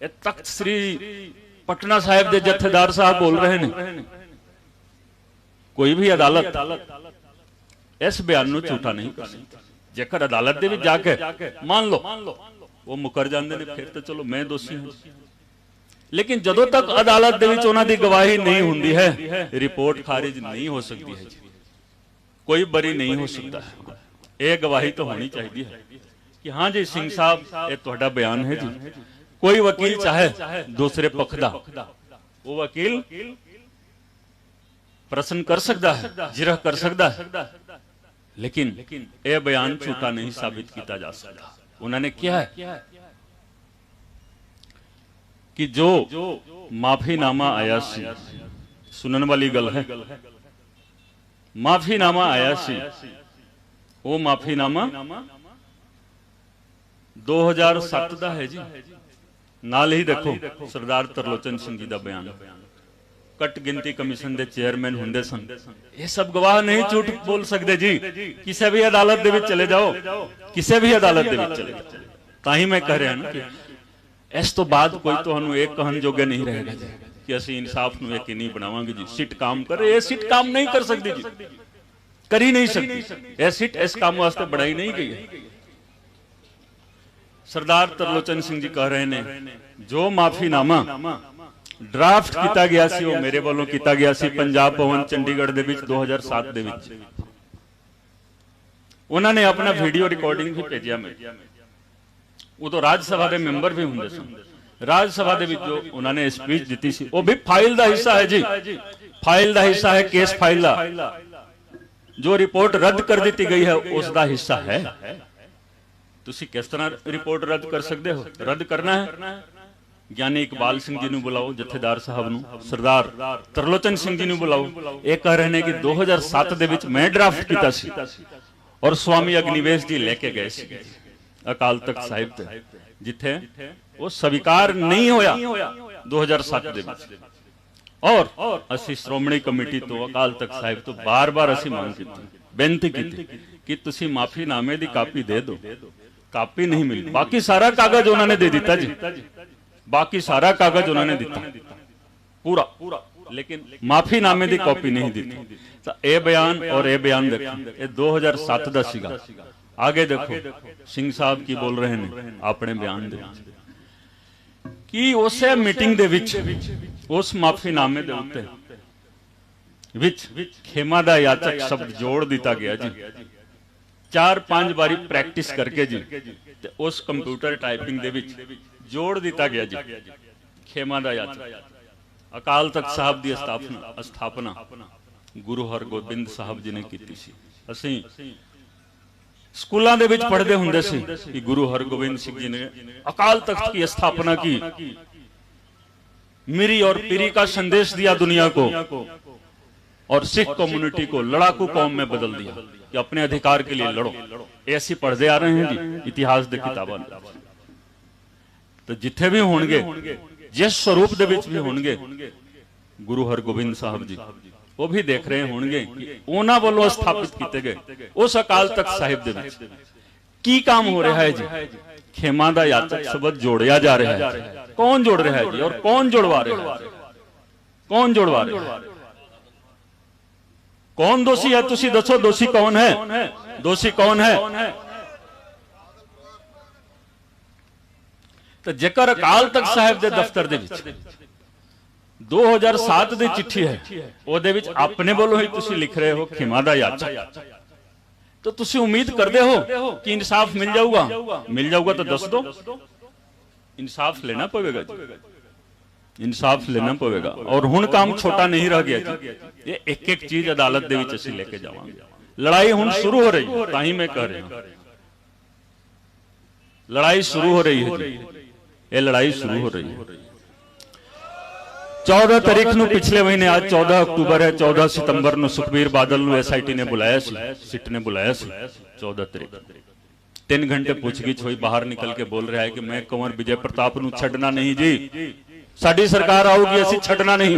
ਇਹ ਤਖਤ ਸ੍ਰੀ ਪਟਨਾ ਸਾਹਿਬ ਦੇ ਜਥੇਦਾਰ ਸਾਹਿਬ ਬੋਲ ਰਹੇ ਨੇ। ਕੋਈ ਵੀ ਅਦਾਲਤ ਇਸ ਬਿਆਨ ਨੂੰ ਝੂਠਾ ਨਹੀਂ ਕਰ ਸਕਦੀ। ਜੇਕਰ ਅਦਾਲਤ ਦੇ ਵਿੱਚ ਜਾ ਕੇ ਮੰਨ ਲਓ ਉਹ ਮੁਕਰ ਜਾਂਦੇ ਨੇ, ਫਿਰ ਤਾਂ ਚਲੋ ਮੈਂ ਦੋਸ਼ੀ ਹਾਂ। ਲੇਕਿਨ ਜਦੋਂ ਤੱਕ ਅਦਾਲਤ ਦੇ ਵਿੱਚ ਉਹਨਾਂ ਦੀ ਗਵਾਹੀ ਨਹੀਂ ਹੁੰਦੀ ਹੈ, ਰਿਪੋਰਟ ਖਾਰਿਜ ਨਹੀਂ ਹੋ ਸਕਦੀ ਹੈ ਜੀ। ਕੋਈ ਬਰੀ ਨਹੀਂ ਹੋ ਸਕਦਾ। ਇਹ ਗਵਾਹੀ ਤਾਂ ਹੋਣੀ ਚਾਹੀਦੀ ਹੈ ਕਿ ਹਾਂ ਜੀ ਸਿੰਘ ਸਾਹਿਬ ਇਹ ਤੁਹਾਡਾ ਬਿਆਨ ਹੈ ਜੀ। ਕੋਈ ਵਕੀਲ ਚਾਹੇ ਦੂਸਰੇ ਪੱਖ ਦਾ, ਉਹ ਵਕੀਲ प्रश्न कर सकता है, जिरह कर सकता है, लेकिन यह बयान झूठा नहीं साबित किया जा सकता। उन्होंने क्या है कि जो माफीनामा आया सी, सुनने वाली गल है, माफीनामा आया सी, वो माफीनामा 2007 का है जी। नाल ही देखो सरदार तरलोचन सिंह जी का बयान, कट गिनती कमीशन के चेयरमैन होंगे सन। ये सब गवाह नहीं झूठ बोल सकते जी। किसी भी अदालत दे विच चले जाओ, किसी भी अदालत दे विच चले जाओ, ताही मैं कह रहा ना कि इस तो बाद कोई तुहानू एक कहन जोगे नहीं रहेगा जी कि असीं इंसाफ नू यकीनी बनावांगे जी। सिट काम करे, ये सिट काम नहीं कर सकती जी, कर ही नहीं सकती। यह सिट इस काम वास्ते बनाई नहीं गई है। सरदार तरलोचन सिंह जी कह रहे ने जो माफीनामा ड्राफ्ट किया गया सी, वो मेरे वालों किया गया सी पंजाब भवन चंडीगढ़ दे विच 2007 दे विच। उन्होंने अपना वीडियो रिकॉर्डिंग भी भेजा। मैं उदों राज सभा के मैंबर भी होंगे सन। राज सभा दे विच जो उन्होंने स्पीच दी सी, वो भी फाइल का हिस्सा है जी। फाइल का हिस्सा है, केस फाइल का जो रिपोर्ट रद्द कर दी गई है उसका हिस्सा है। तुसी किस तरह रिपोर्ट रद्द कर सकते हो? रद्द करना है ਗਿਆਨੀ ਇਕਬਾਲ ਸਿੰਘ ਜੀ ਨੂੰ ਬੁਲਾਓ, ਜਥੇਦਾਰ ਸਾਹਿਬ ਨੂੰ, ਸਰਦਾਰ ਤਰਲੋਚਨ ਸਿੰਘ ਜੀ ਨੂੰ ਬੁਲਾਓ। ਇਹ ਕਹਿ ਰਹੇ ਨੇ ਕਿ 2007 ਦੇ ਵਿੱਚ ਮੈਂ ਡਰਾਫਟ ਕੀਤਾ ਸੀ ਔਰ ਸਵਾਮੀ ਅਗਨੀਵੇਸ਼ ਜੀ ਲੈ ਕੇ ਗਏ ਸੀ ਅਕਾਲ ਤਖਤ ਸਾਹਿਬ ਤੇ, ਜਿੱਥੇ ਉਹ ਸਵੀਕਾਰ ਨਹੀਂ ਹੋਇਆ 2007 ਦੇ ਵਿੱਚ। ਔਰ ਅਸੀਂ ਸ਼੍ਰੋਮਣੀ ਕਮੇਟੀ ਤੋਂ ਅਕਾਲ ਤਖਤ ਸਾਹਿਬ ਤੋਂ ਬਾਰ-ਬਾਰ ਅਸੀਂ ਮੰਗ ਕੀਤੀ, ਬੇਨਤੀ ਕੀਤੀ ਕਿ ਤੁਸੀਂ ਮਾਫੀਨਾਮੇ ਦੀ ਕਾਪੀ ਦੇ ਦਿਓ। ਕਾਪੀ नहीं मिली, बाकी सारा कागज उन्होंने दे दिता जी, बाकी सारा कागज उन्होंने दिता पूरा, लेकिन माफीनामे की कॉपी नहीं दी। तो यह बयान और यह बयान देखो, ये 2007 का सीगा। आगे देखो सिंह साहब की बोल रहे हैं अपने बयान दे कि उसे मीटिंग दे विच उस माफीनामे दे उत्ते विच खेमा दा याचक शब्द जोड़ दिता गया जी। 4-5 बारी प्रैक्टिस करके जी ते उस कंप्यूटर टाइपिंग दे विच जोड़ दिता गया जी खेमा दा याचक। अकाल तख्त साहब दी स्थापना गुरु हरगोबिंद साहब जी ने कीती सी। ਅਸੀਂ स्कूलों ਦੇ ਵਿੱਚ पढ़ते ਹੁੰਦੇ ਸੀ कि गुरु हरगोबिंद सिंह जी ने अकाल तख्त की स्थापना की, मीरी और पीरी का संदेश दिया दुनिया को और सिख कम्युनिटी को लड़ाकू कौम में बदल दिया कि अपने अधिकार के लिए लड़ो। ऐसी पढ़ते आ रहे हैं जी इतिहास के किताबों। तो जिथे भी होंगे जिस स्वरूप दे विच भी होंगे गुरु हरगोबिंद साहब जी वो भी देख रहे होंगे कि उन्हां वालों स्थापित किए गए उस अकाल तख्त साहिब दे विच की काम हो रहा है जी। खेमा दा याचक शब्द जोड़िया जा रहा है। कौन जोड़ रहा है जी और कौन जुड़वा रहा है? कौन जुड़वा रहा है? कौन दोषी है? तुसी दसो दोषी कौन है? दोषी कौन है? तो जेकर अकाल तख्त साहिब दे दफ्तर दे विच 2007 ਦੀ चिट्ठी है ਉਹਦੇ ਵਿੱਚ ਆਪਣੇ ਵੱਲੋਂ ਹੀ ਤੁਸੀਂ लिख रहे हो खेमा दा याचक। तो ਤੁਸੀਂ उम्मीद करते हो कि इंसाफ मिल जाऊगा? मिल जाऊगा तो दस दो। इंसाफ लेना पड़ेगा जी, इंसाफ लेना पड़ेगा। और हुण काम छोटा नहीं रह गया जी, ये एक एक चीज अदालत दे विच ਅਸੀਂ लेके जावांगे। लड़ाई हुण शुरू हो रही है, ताही मैं कह रहा हूं लड़ाई शुरू हो रही है जी, ये लड़ाई शुरू हो रही है। 14 तारीख ਨੂੰ पिछले महीने आज 14 अक्टूबर है, 14 सितंबर ਨੂੰ सुखबीर बादल ਨੂੰ SIT ने बुलाया सी, सिट ने बुलाया सी 14 तारीख। 3 घंटे पूछगिछ हुई, बाहर निकल के बोल रहा है कि मैं कंवर विजय प्रताप ਨੂੰ छड़ना नहीं जी, साडी सरकार आऊगी असीं छड़ना नहीं।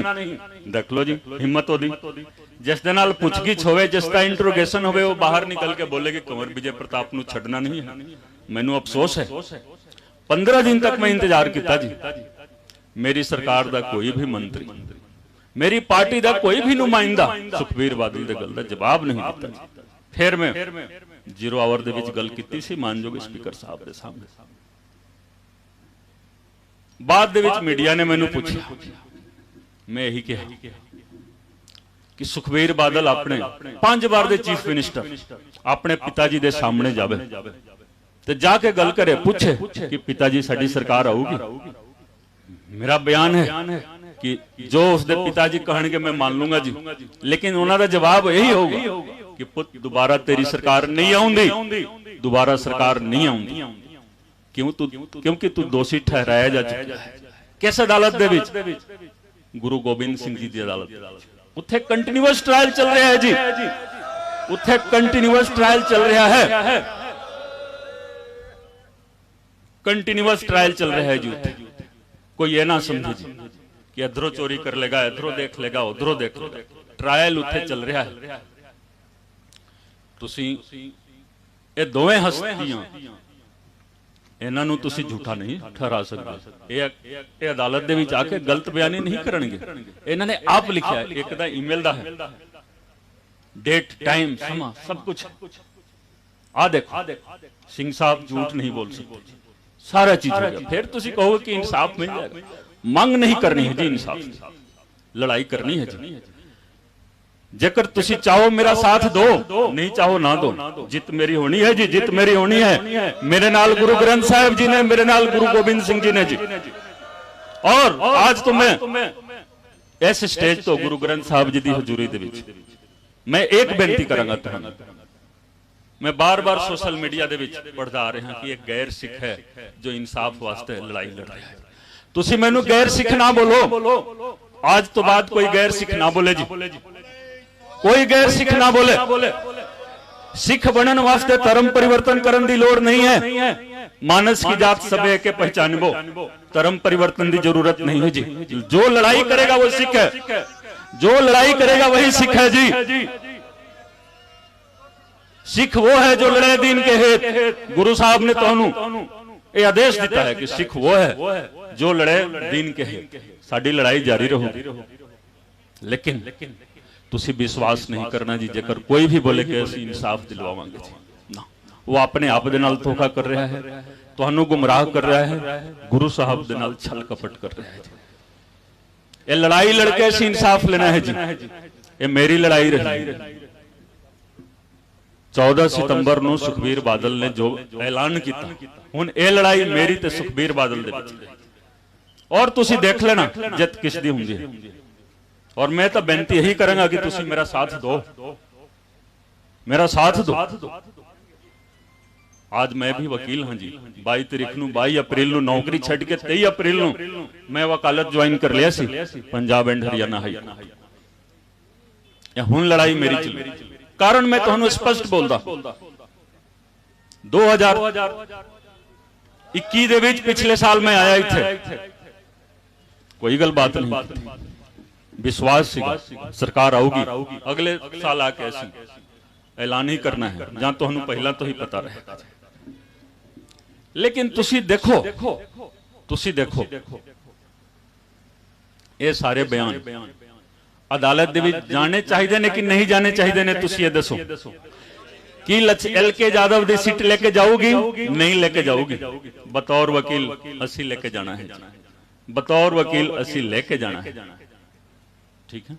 देख लो जी हिम्मत होदी, जिस दे नाल पूछगिछ होवे जिसका इंट्रोगेशन होवे वो बाहर निकल के बोले कि कंवर विजय प्रताप ਨੂੰ छड़ना नहीं है। मैनू अफसोस है 15 दिन तक मैं इंतजार किया जी। मेरी सरकार दा कोई भी मंत्री, मेरी पार्टी दा कोई भी नुमाइंदा सुखबीर बादल दे गल दा जवाब नहीं दिता। फिर मैं 0 आवर दे विच गल कीती सी मानयोग स्पीकर साहब दे सामने। बाद दे विच मीडिया ने मैनू पूछा, मैं यही कहा कि सुखबीर बादल अपने 5 बार दे चीफ मिनिस्टर अपने पिताजी दे सामने जावे ते जाके गल करे, पूछे कि पिताजी साडी सरकार आऊगी। मेरा बयान है कि जो उसके पिताजी कहेंगे मैं मान लूंगा जी, लेकिन उन्होंने जवाब यही होगा कि पुत दोबारा तेरी सरकार नहीं आऊंगी, दोबारा सरकार नहीं आऊंगी। क्यों? क्योंकि तू दोषी ठहराया जा चुका है। किस अदालत दे विच? गुरु गोबिंद सिंह जी की अदालत। उत्थे कंटिन्यूअस ट्रायल चल रहा है जी, उत्थे कंटिन्यूअस ट्रायल चल रहा है, कंटिन्यूअस ट्रायल चल रहा है जी। उत्थे कोई ये ना समझे जी कि इधरों चोरी कर लेगा, इधरों देख लेगा, उधरों देख लेगा। ट्रायल उत्थे चल रहा है। तुसी ये दोवें हस्तियां इन्हां नूं तुसी झूठा नहीं ठहरा सकते। ये अदालत दे विच आके गलत बयानी नहीं करनगे। इन्हां ने आप लिखा है, एक दा ईमेल दा है, डेट टाइम समा सब कुछ आ देखो। सिंह साहब झूठ नहीं बोल सकते, सारा चीज हो गया। फिर तुसी कहो कि इंसाफ मिल जाएगा। मंग नहीं करनी है जी, इंसाफ लड़ाई करनी है जी। जेकर तुसी चाहो मेरा साथ दो, नहीं चाहो ना दो। जित मेरी होनी है जी, जित मेरी होनी है। मेरे नाल गुरु ग्रंथ साहिब जी ने, मेरे नाल गुरु गोबिंद सिंह जी ने जी। और आज तो मैं इस स्टेज तो गुरु ग्रंथ साहिब जी की हजूरी दे विच मैं एक बेनती करांगा तुहानू। मैं बार बार सोशल मीडिया दे विच पढ़दा आ रहा कि एक गैर सिख है जो इंसाफ वास्ते लड़ाई लड़ रहा है। तुसी मैनू गैर सिख ना बोलो, आज तो बाद कोई गैर सिख ना बोले जी, कोई गैर सिख ना बोले। सिख बनने वास्ते धर्म परिवर्तन करने की लोड़ नहीं है। मानस की जात सबे के पहचानबो, धर्म परिवर्तन की जरूरत नहीं है जी। जो लड़ाई करेगा वो सिख है, जो लड़ाई करेगा वही सिख है जी। सिख वो है जो लड़े दीन के हित। गुरु साहब ने तुहानू ये आदेश दिता है कि सिख वो है जो लड़े दीन के हित। साडी लड़ाई जारी रहेगी, लेकिन तुसी विश्वास नहीं करना जी जेकर कोई भी बोले कि असीं इंसाफ दिलवावांगे जी। ना, वो अपने आप दे नाल धोखा कर रहा है, तुहानू गुमराह कर रहा है, गुरु साहब दे नाल छल कपट कर रहा है जी। ये लड़ाई लड़के असीं इंसाफ लेना है जी। ये मेरी लड़ाई रही। 14 सितंबर ਨੂੰ ਸੁਖਬੀਰ ਬਾਦਲ ने जो ऐलान किया, हुण ये लड़ाई मेरी ते ਸੁਖਬੀਰ ਬਾਦਲ दे विच और तुसी देख लेना जित किस दी हुंदी है। और मैं तो बेनती यही करूंगा कि तुसी मेरा साथ दो, मेरा साथ दो। आज मैं भी वकील हाँ जी। 22 तारीख ਨੂੰ 22 अप्रैल ਨੂੰ नौकरी छड्ड के 23 अप्रैल ਨੂੰ मैं वकालत ज्वाइन कर लिया सी पंजाब एंड हरियाणा हाई। हुण लड़ाई मेरी चल, कारण मैं तुहानू स्पष्ट बोलदा 2021 ਦੇ ਵਿੱਚ पिछले साल मैं आया इत्थे, कोई गल बात नहीं, विश्वास सीगा सरकार आऊगी, अगले साल आके ऐसी ऐलान ही करना है जां तुहानू पहला तो ही पता रहेगा। लेकिन तुसी देखो ये सारे बयान अदालत दे विच जाने चाहिए ने कि नहीं जाने चाहिए ने, तुसी ये दसो कि LK यादव दी सीट लेके जाओगी, नहीं लेके जाओगी? बतौर वकील असी लेके जाना है, बतौर वकील असी लेके जाना है, ठीक है।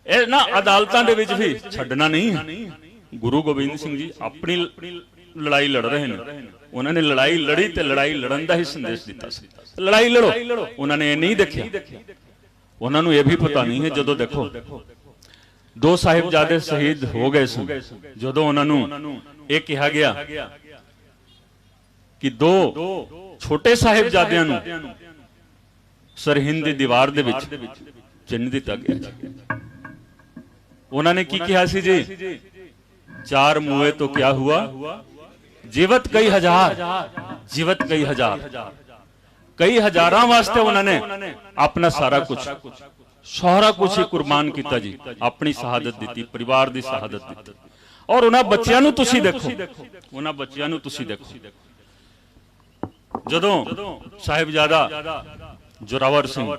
ए ना अदालतां दे विच भी छड्डना नहीं है। गुरु गोबिंद सिंह जी अपनी लड़ाई लड़ रहे हैं, उन्होंने लड़ाई लड़ी ते लड़ाई लड़न दा ही संदेश दिता सी, लड़ाई लड़ो। उन्होंने ये नहीं देखा, उन्होंने ये भी पता नहीं है जदों देखो 2 साहिबजादे शहीद हो गए सन, जदों उन्होंने ये कहा गया कि 2 छोटे साहिबजादियां नूं सरहिंद दी दीवार दे विच चिन्ह दिता गया। उन्होंने की कहा सी जी, 4 मुए तो क्या हुआ, जीवत कई हजार, जीवत कई हजार, कई हजारां वास्ते उन्होंने अपना सारा कुछ ही कुर्बान किया जी, अपनी शहादत दी, परिवार की शहादत दी। और उन्हां बच्चियां नूं तुसीं देखो, उन्हां बच्चियां नूं तुसीं देखो, जदों साहिबजादा जोरावर सिंह,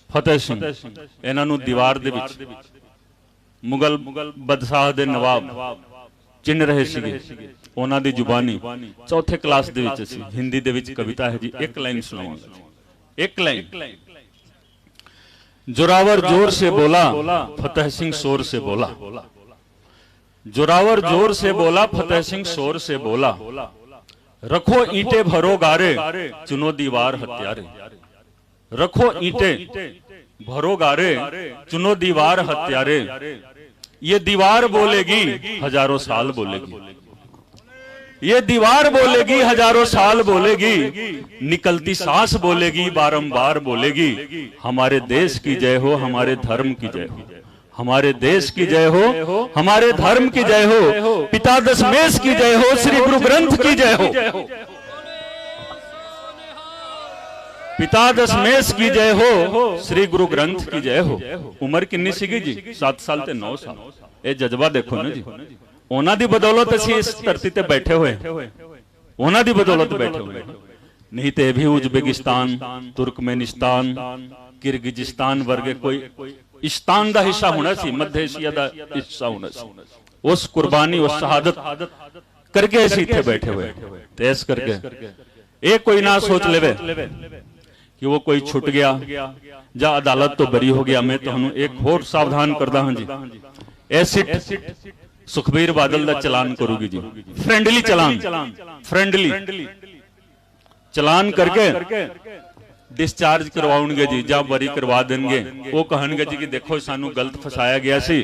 फतेह सिंह इन्हां नूं दीवार दे विच मुगल बदशाह दे नवाब चिन्ह रहे सीगे, उन्हां दी जुबानी 4th क्लास दे विच सी, हिंदी दे विच कविता है जी, एक लाइन सुनाऊंगा, एक लाइन। जोरावर जोर से बोला, फतेह सिंह शोर से बोला, जोरावर जोर से बोला, फतेह सिंह शोर से बोला, रखो ईंटे भरो गारे, चुनो दीवार हत्यारे, रखो ईंटे भरो गारे, चुनो दीवार हत्यारे, ये दीवार बोलेगी हजारों साल बोलेगी, ये दीवार बोलेगी हजारों साल बोलेगी, निकलती सांस बोलेगी बारंबार बोलेगी, हमारे देश की जय हो, हमारे धर्म की जय हो, हमारे देश की जय हो, हमारे धर्म की जय हो, पिता दशमेश की जय हो, श्री गुरु ग्रंथ की जय हो, पिता दशमेश की जय हो, श्री गुरु ग्रंथ की जय हो। उम्र किन्नी सीगी जी? 7 साल ते 9 साल। ये जज्बा देखो ना जी, उन्हां दी बदौलत असीं इस धरती ते बैठे हुए, उन्हां दी बदौलत बैठे हुए, नहीं तो भी उज्बेकिस्तान, तुर्कमेनिस्तान, किर्गिजिस्तान वर्गे कोई इस्तान दा हिस्सा होना सी, मध्य एशिया दा हिस्सा होना सी। उस कुर्बानी, उस शहादत करके असीं इत्थे बैठे हुए। ते इस करके ये कोई ना सोच लेवे कि वो कोई छुट गया या अदालत तो बरी हो गया। मैं तुहानू एक होर सावधान करदा हां जी, ऐसी सुखबीर बादल दा चलान करूगी जी, फ्रेंडली चलान, फ्रेंडली चलान करके डिस्चार्ज करवाउणगे जी, या बरी करवा देंगे। वो कहणगे जी कि देखो सानू गलत फसाया गया सी,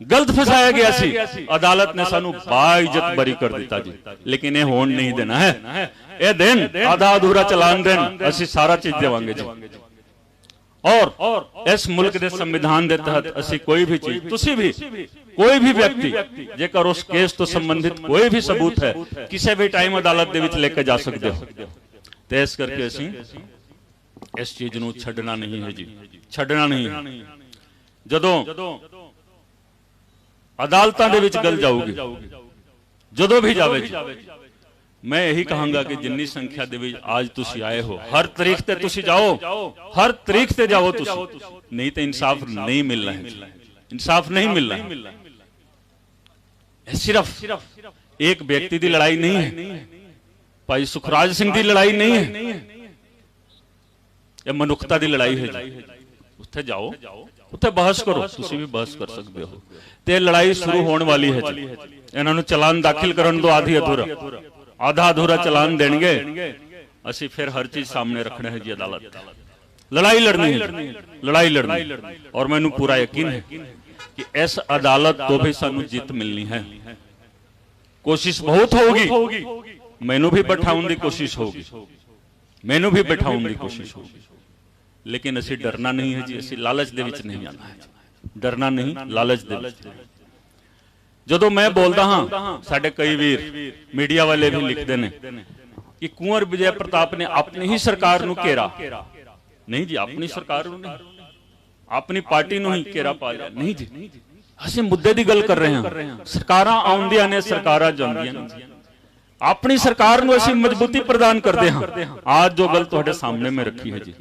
गलत फसाया गया सी, अदालत ने सानू बाइज्जत बरी कर दिता जी। लेकिन ये होण नहीं देना है, ये दिन आधा अधूरा चलान देन, असी सारा चीज देवांगे जी। और इस मुल्क के संविधान के तहत असी कोई भी चीज, तुसी भी कोई भी व्यक्ति जेकर उस केस तो संबंधित कोई भी सबूत है, किसी भी टाइम अदालत दे विच लेके जा सकते हो। तो इस करके असी इस चीज नूं छड्डना नहीं है जी, छड्डना नहीं है। जदों अदालतां दे विच गल जाऊगी, जदों भी जावे जी, मैं यही कहूंगा कि जिन्नी संख्या दे विच आज तुसी आए हो, हर तारीख ते तुसी जाओ, हर तारीख ते जाओ तुसी, नहीं तो इंसाफ नहीं मिलना है, इंसाफ नहीं मिलना है। सिर्फ एक व्यक्ति की लड़ाई नहीं है, भाई सुखराज सिंह की लड़ाई नहीं है, यह मनुखता की लड़ाई है जी। उत्थे जाओ, उत्थे बहस करो, तुसी भी बहस कर सकते हो। ते लड़ाई शुरू होने वाली है जी। इन्हां नूं चलान दाखिल करन दो, आधा अधूरा चलान देंगे, असी फिर हर चीज सामने रखना है जी। अदालत लड़ाई लड़नी है, लड़ाई लड़नी, और मैनू पूरा यकीन है कि इस अदालत तो भी सानू जीत मिलनी है। कोशिश बहुत होगी, मैनू भी बैठाउण दी कोशिश होगी, मैनू भी बैठाउण दी कोशिश होगी, लेकिन असी डरना नहीं है जी। असी लालच दे विच नहीं आना है, डरना नहीं, लालच दे विच। जदों मैं बोलदा हां, साडे कई वीर मीडिया वाले भी लिखदे ने कि कुंवर विजय प्रताप ने अपनी ही सरकार नूं घेरा। नहीं जी, अपनी सरकार नूं नहीं, अपनी पार्टी नूं ही घेरा पा लिया। नहीं जी, असीं मुद्दे दी गल कर रहे हां। सरकारां आउंदियां ने, सरकारां जांदियां ने, अपनी सरकार नूं असीं मजबूती प्रदान करदे हां। आज जो गल तुहाडे सामने मैं रखी है जी,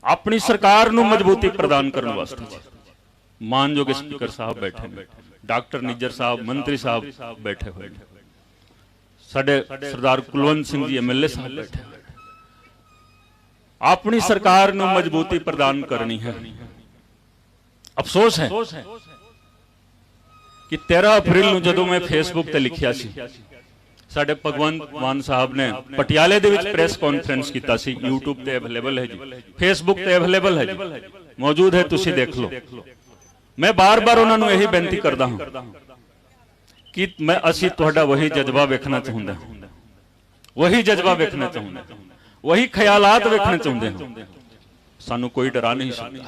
अपनी सरकार नूं मजबूती प्रदान करने वास्ते मानयोग स्पीकर साहब बैठे हैं, डॉक्टर निज्जर साहब, मंत्री साहब बैठे हुए, साडे सरदार कुलवंत सिंह जी MLA साहब बैठे हुए। अपनी सरकार नूं मजबूती प्रदान करनी है। अफसोस है कि 13 अप्रैल नूं जदों मैं फेसबुक ते लिखिया सी, साडे भगवंत मान साहब ने पटियाले दे विच प्रेस कॉन्फ्रेंस कीता सी। यूट्यूब ते अवेलेबल है जी, फेसबुक ते अवेलेबल है जी, मौजूद है, तुसी देख लो। मैं बार बार उन्होंने यही बेनती करता हूं कि मैं असी तुहाडा वही जज्बा वेखना चाहुंदा, वही जज्बा वेखना चाहुंदा, वही ख्यालात वेखना चाहुंदे हां। सानू कोई डरा नहीं सकता।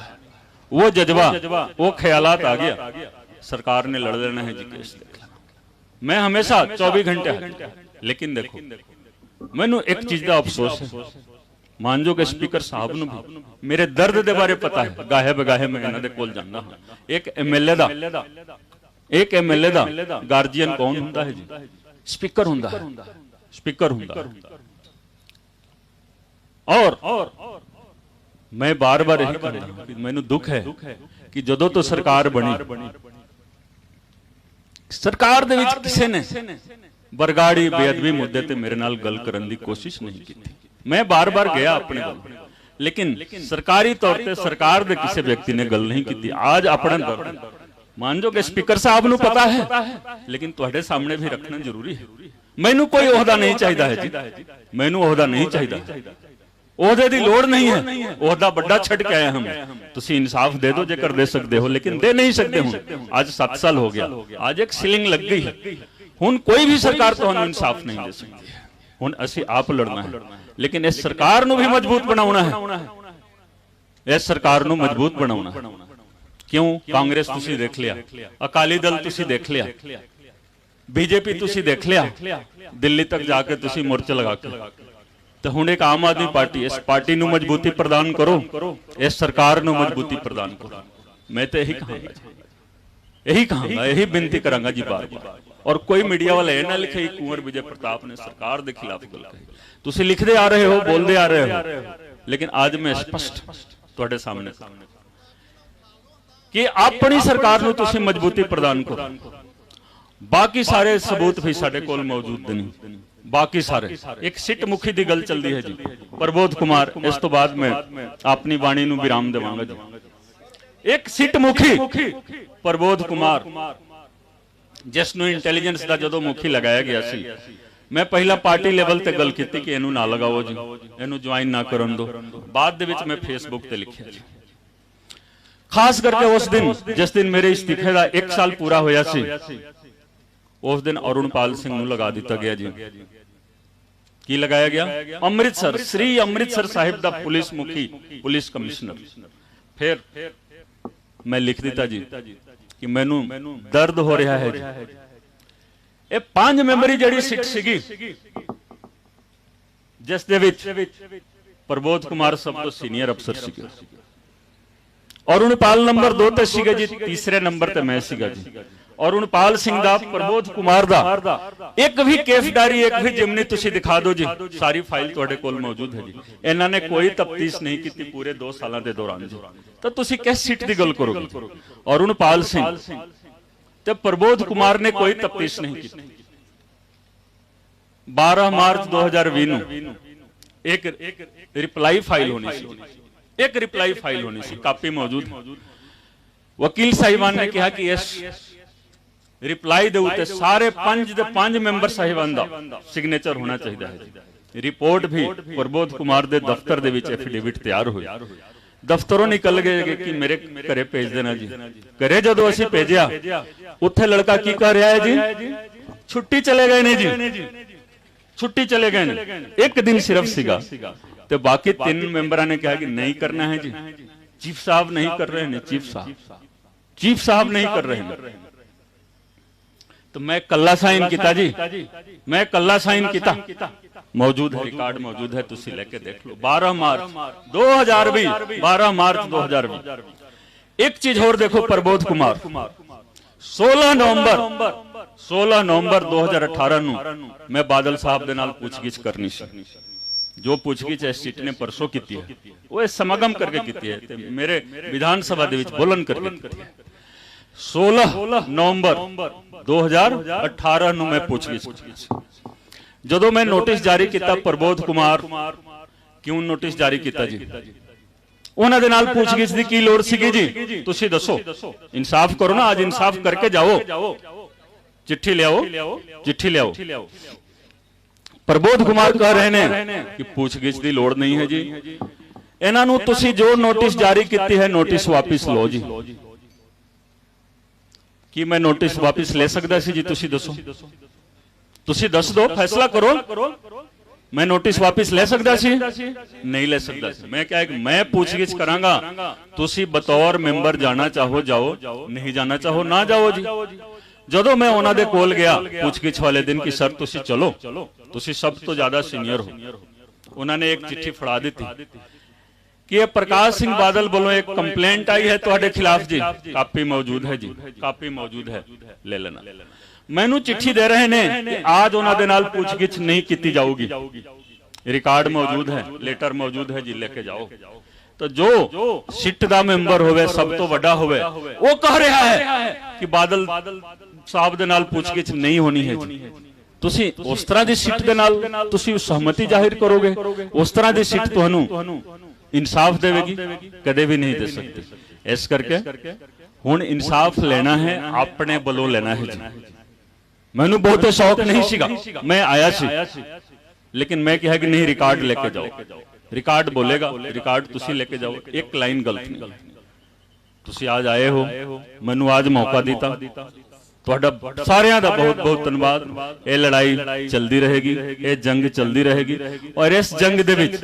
वो जज्बा, वो ख्यालात आ गया, सरकार ने लड़ लेना है जी केस। मैं हमेशा 24 घंटे, लेकिन देखो मैनू एक चीज का अफसोस है, मानयोग स्पीकर साहब नूं भी मेरे दर्द दे बारे पता है। गाहे बगाहे मैं इन्हां दे कोल जांदा हां। एक MLA दा गार्जियन कौन हुंदा है जी? स्पीकर हुंदा है, स्पीकर हुंदा है। और मैं बार बार यही कहंदा हां कि मैनू दुख है कि जदों तो सरकार बनी, सरकार दे विच किसे ने बरगाड़ी बेअदबी मुद्दे ते मेरे नाल गल करन दी कोशिश नहीं की। मैं बार बार गया अपने गल, लेकिन सरकारी तौर पे सरकार दे किसी व्यक्ति ने गल नहीं की। आज अपना दर्द मानयोग स्पीकर साहब नूं पता है, लेकिन तुहाडे सामने भी रखना जरूरी है। मैनू कोई ओहदा नहीं चाहिदा है जी, मैनू ओहदा नहीं चाहिदा, ओहदे दी लोड़ नहीं है। ओहदा बड़ा छड़ के आए हम, तुसी इंसाफ दे दो जेकर दे सकते हो, लेकिन दे नहीं सकते हो। आज 7 साल हो गया, आज एक सीलिंग लग गई है। हुण कोई भी सरकार तुहानू इंसाफ नहीं दे सकती है। हुण असी आप लड़ना है, लेकिन इस सरकार नूं भी मजबूत बनाउणा है, इस सरकार नूं मजबूत बनाउणा है। क्यों? कांग्रेस तुसी देख लिया, अकाली दल तुसी देख लिया, बीजेपी तुसी देख लिया, दिल्ली तक जाके तुसी मोर्चा लगा के, तो हुण एक आम आदमी पार्टी, इस पार्टी नूं मजबूती प्रदान करो, इस सरकार नूं मजबूती प्रदान करो। मैं तो यही कहूंगा, यही बेनती करांगा जी बार बार। और कोई मीडिया वाला यह ना लिखे कुंवर विजय प्रताप ने सरकार के खिलाफ गल कही। तुसी लिखते आ रहे हो, बोलते आ रहे हो, लेकिन आज मैं स्पष्ट तुहाडे सामने कि अपनी सरकार नूं तुसी मजबूती प्रदान करो। बाकी सारे सबूत भी साडे कोल मौजूद नहीं। बाकी सारे एक सिट मुखी की गल चलती है जी, प्रबोध कुमार। इस तो बाद मैं अपनी वाणी नूं विराम देवांगा जी। एक सिट मुखी प्रबोध कुमार, जिसनूं इंटैलीजेंस का जदों मुखी लगाया गया सी, मैं पहला पार्टी लेवल ते गल कीती कि इहनूं ना लगाओ जी, इहनूं ज्वाइन ना करन दो। बाद दे विच मैं फेसबुक ते लिखिया जी। खास करके उस दिन जिस दिन मेरे इस्तीफे का 1 साल पूरा होया सी, उस दिन अरुणपाल सिंह नूं लगा दिता गया जी। की लगाया गया? अमृतसर, श्री अमृतसर साहिब दा पुलिस मुखी, पुलिस कमिश्नर। फिर मैं लिख दिता जी कि मैनू दर्द हो रहा है जी। ये 5 मैंबरी जिहड़ी सीट सीगी, जिस दे विच प्रबोध कुमार सब तो सीनियर अफसर सीगे, अरुणपाल नंबर 2 ते सीगे जी, तीसरे नंबर ते मैं सीगा जी। अरुणपाल सिंह दा, प्रबोध कुमार दा एक भी केस डायरी, एक भी जिमनी तुसी दिखा दो जी, सारी फाइल तुहाडे कोल मौजूद है जी। इन्हां ने कोई तफ्तीश नहीं की पूरे 2 साल के दौरान जी। तो तुसी किस सीट की गल करोगे? अरुणपाल सिंह ਤੇ ਪ੍ਰਬੋਧ ਕੁਮਾਰ ਨੇ ਕੋਈ ਤਫਤੀਸ਼ ਨਹੀਂ ਕੀਤੀ। 12 ਮਾਰਚ 2020 ਨੂੰ ਇੱਕ ਰਿਪਲਾਈ ਫਾਈਲ ਹੋਣੀ ਸੀ, ਇੱਕ ਰਿਪਲਾਈ ਫਾਈਲ ਹੋਣੀ ਸੀ, ਕਾਪੀ ਮੌਜੂਦ ਹੈ। ਵਕੀਲ ਸਾਹਿਬਾਨ ਨੇ ਕਿਹਾ ਕਿ ਇਸ ਰਿਪਲਾਈ ਦੇ ਉੱਤੇ ਸਾਰੇ 5 ਮੈਂਬਰ ਸਾਹਿਬਾਨ ਦਾ ਸਿਗਨੇਚਰ ਹੋਣਾ ਚਾਹੀਦਾ ਹੈ। ਰਿਪੋਰਟ ਵੀ ਪ੍ਰਬੋਧ ਕੁਮਾਰ ਦੇ ਦਫ਼ਤਰ ਦੇ ਵਿੱਚ ਐਫੀਡੇਵਿਟ ਤਿਆਰ ਹੋਈ। ਦਫ਼ਤਰੋਂ ਨਿਕਲ ਗਏ ਕਿ ਮੇਰੇ ਘਰੇ ਭੇਜ ਦੇਣਾ ਜੀ। ਘਰੇ ਜਦੋਂ ਅਸੀਂ ਭੇਜਿਆ, ਉੱਥੇ ਲੜਕਾ ਕੀ ਕਰ ਰਿਹਾ ਹੈ ਜੀ? ਛੁੱਟੀ ਚਲੇ ਗਏ ਨੇ ਜੀ, ਛੁੱਟੀ ਚਲੇ ਗਏ ਨੇ। ਇੱਕ ਦਿਨ ਸਿਰਫ ਸੀਗਾ ਤੇ ਬਾਕੀ 3 ਮੈਂਬਰਾਂ ਨੇ ਕਿਹਾ ਕਿ ਨਹੀਂ ਕਰਨਾ ਹੈ ਜੀ। ਚੀਫ ਸਾਹਿਬ ਨਹੀਂ ਕਰ ਰਹੇ ਨੇ, ਚੀਫ साहब नहीं कर रहे हैं। तो मैं कल्ला साइन किया जी, मैं कल्ला साइन किया। मौजूद है, रिकॉर्ड मौजूद है, तुसी लेके देख लो। 12 मार्च 2020, 12 मार्च 2020। एक चीज और देखो, प्रबोध कुमार 16 नवंबर 2018 ਨੂੰ मैं बादल साहब ਦੇ ਨਾਲ ਪੁੱਛਗਿੱਛ ਕਰਨੀ ਸੀ। जो ਪੁੱਛਗਿੱਛ ਐਸਸੀਟ ਨੇ ਪਰਸੋਂ ਕੀਤੀ ਹੈ, ਉਹ ਸਮਾਗਮ ਕਰਕੇ ਕੀਤੀ ਹੈ ਤੇ ਮੇਰੇ ਵਿਧਾਨ ਸਭਾ ਦੇ ਵਿੱਚ ਬੋਲਣ ਕਰਕੇ ਕੀਤੀ ਹੈ। 16 ਨਵੰਬਰ 2018 ਨੂੰ ਮੈਂ ਪੁੱਛਗਿੱਛ ਕੀਤੀ। ਜਦੋਂ ਮੈਂ ਨੋਟਿਸ ਜਾਰੀ ਕੀਤਾ, ਪ੍ਰਬੋਧ ਕੁਮਾਰ ਕਿਉਂ ਨੋਟਿਸ ਜਾਰੀ ਕੀਤਾ ਜੀ? ਉਹਨਾਂ ਦੇ ਨਾਲ ਪੁੱਛਗਿੱਛ ਦੀ ਕੀ ਲੋੜ ਸੀਗੀ ਜੀ? ਤੁਸੀਂ ਦੱਸੋ, ਇਨਸਾਫ ਕਰੋ ਨਾ, ਅੱਜ ਇਨਸਾਫ ਕਰਕੇ ਜਾਓ। चिट्ठी लियाओ, चिट्ठी लियाओ। प्रबोध कुमार कह रहे ने कि पूछगिछ की लोड़ नहीं है जी। इन्हां नूं तुसीं जो नोटिस जारी की है, नोटिस वापिस लो जी। कि मैं नोटिस वापिस ले सकदा सी जी? तुसीं दसो, तुसीं दस दो, फैसला करो। मैं नोटिस वापिस ले सकदा सी? नहीं ले सकदा सी। मैं क्या है, मैं पूछगिछ करांगा, तुसीं बतौर मैंबर जाना चाहो जाओ, नहीं जाना चाहो ना जाओ जी। ਜਦੋਂ मैं ਉਹਨਾਂ ਦੇ ਕੋਲ ਗਿਆ ਪੁੱਛਗਿੱਛ ਵਾਲੇ ਦਿਨ ਕਿ ਸਰ ਤੁਸੀਂ ਚਲੋ, ਤੁਸੀਂ ਸਭ ਤੋਂ ਜ਼ਿਆਦਾ ਸੀਨੀਅਰ ਹੋ, ਉਹਨਾਂ ਨੇ ਇੱਕ ਚਿੱਠੀ ਫੜਾ ਦਿੱਤੀ कि ये प्रकाश सिंह बादल वालों एक कंप्लेंट आई है ਤੁਹਾਡੇ खिलाफ जी। कापी मौजूद है जी, कापी मौजूद है, ले लेना। मैनू चिट्ठी दे रहे ने कि आज ਉਹਨਾਂ ਦੇ ਨਾਲ ਪੁੱਛਗਿੱਛ नहीं की जाऊगी, रिकॉर्ड मौजूद है, लेटर मौजूद है जी, लेके जाओ। तो जो सिट दा मैंबर होवे, सब तो वड्डा होवे, वो कह रहा है कि बादल साहब दे नाल पुछगिछ नहीं होनी है जी। तुसी उस तरह दी सीट दे नाल तुसी सहमति जाहिर करोगे, उस तरह दी सीट तुहानू इंसाफ देवेगी? कदे भी नहीं दे सकती। इस करके हुण इंसाफ लेना है, अपने बलों लेना है जी। मैनू बहुत शौक नहीं सीगा, मैं आया सी, लेकिन मैं कहा कि नहीं, रिकॉर्ड लेके जाओ। रिकॉर्ड बोलेगा, रिकॉर्ड तुसी लेके जाओ, एक लाइन गलत नहीं। तुसी आज आए हो, मैनू आज मौका दिता, ਤੁਹਾਡਾ ਸਾਰਿਆਂ ਦਾ ਬਹੁਤ ਬਹੁਤ ਧੰਨਵਾਦ। ਇਹ ਲੜਾਈ ਚੱਲਦੀ ਰਹੇਗੀ, ਇਹ ਜੰਗ ਚੱਲਦੀ ਰਹੇਗੀ ਔਰ ਇਸ ਜੰਗ ਦੇ ਵਿੱਚ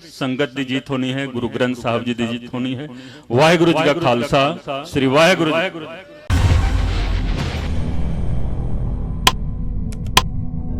ਸੰਗਤ ਦੀ ਜਿੱਤ ਹੋਣੀ ਹੈ, ਗੁਰੂ ਗ੍ਰੰਥ ਸਾਹਿਬ ਜੀ ਦੀ ਜਿੱਤ ਹੋਣੀ ਹੈ। ਵਾਹਿਗੁਰੂ ਜੀ ਕਾ ਖਾਲਸਾ, ਸ੍ਰੀ ਵਾਹਿਗੁਰੂ ਜੀ।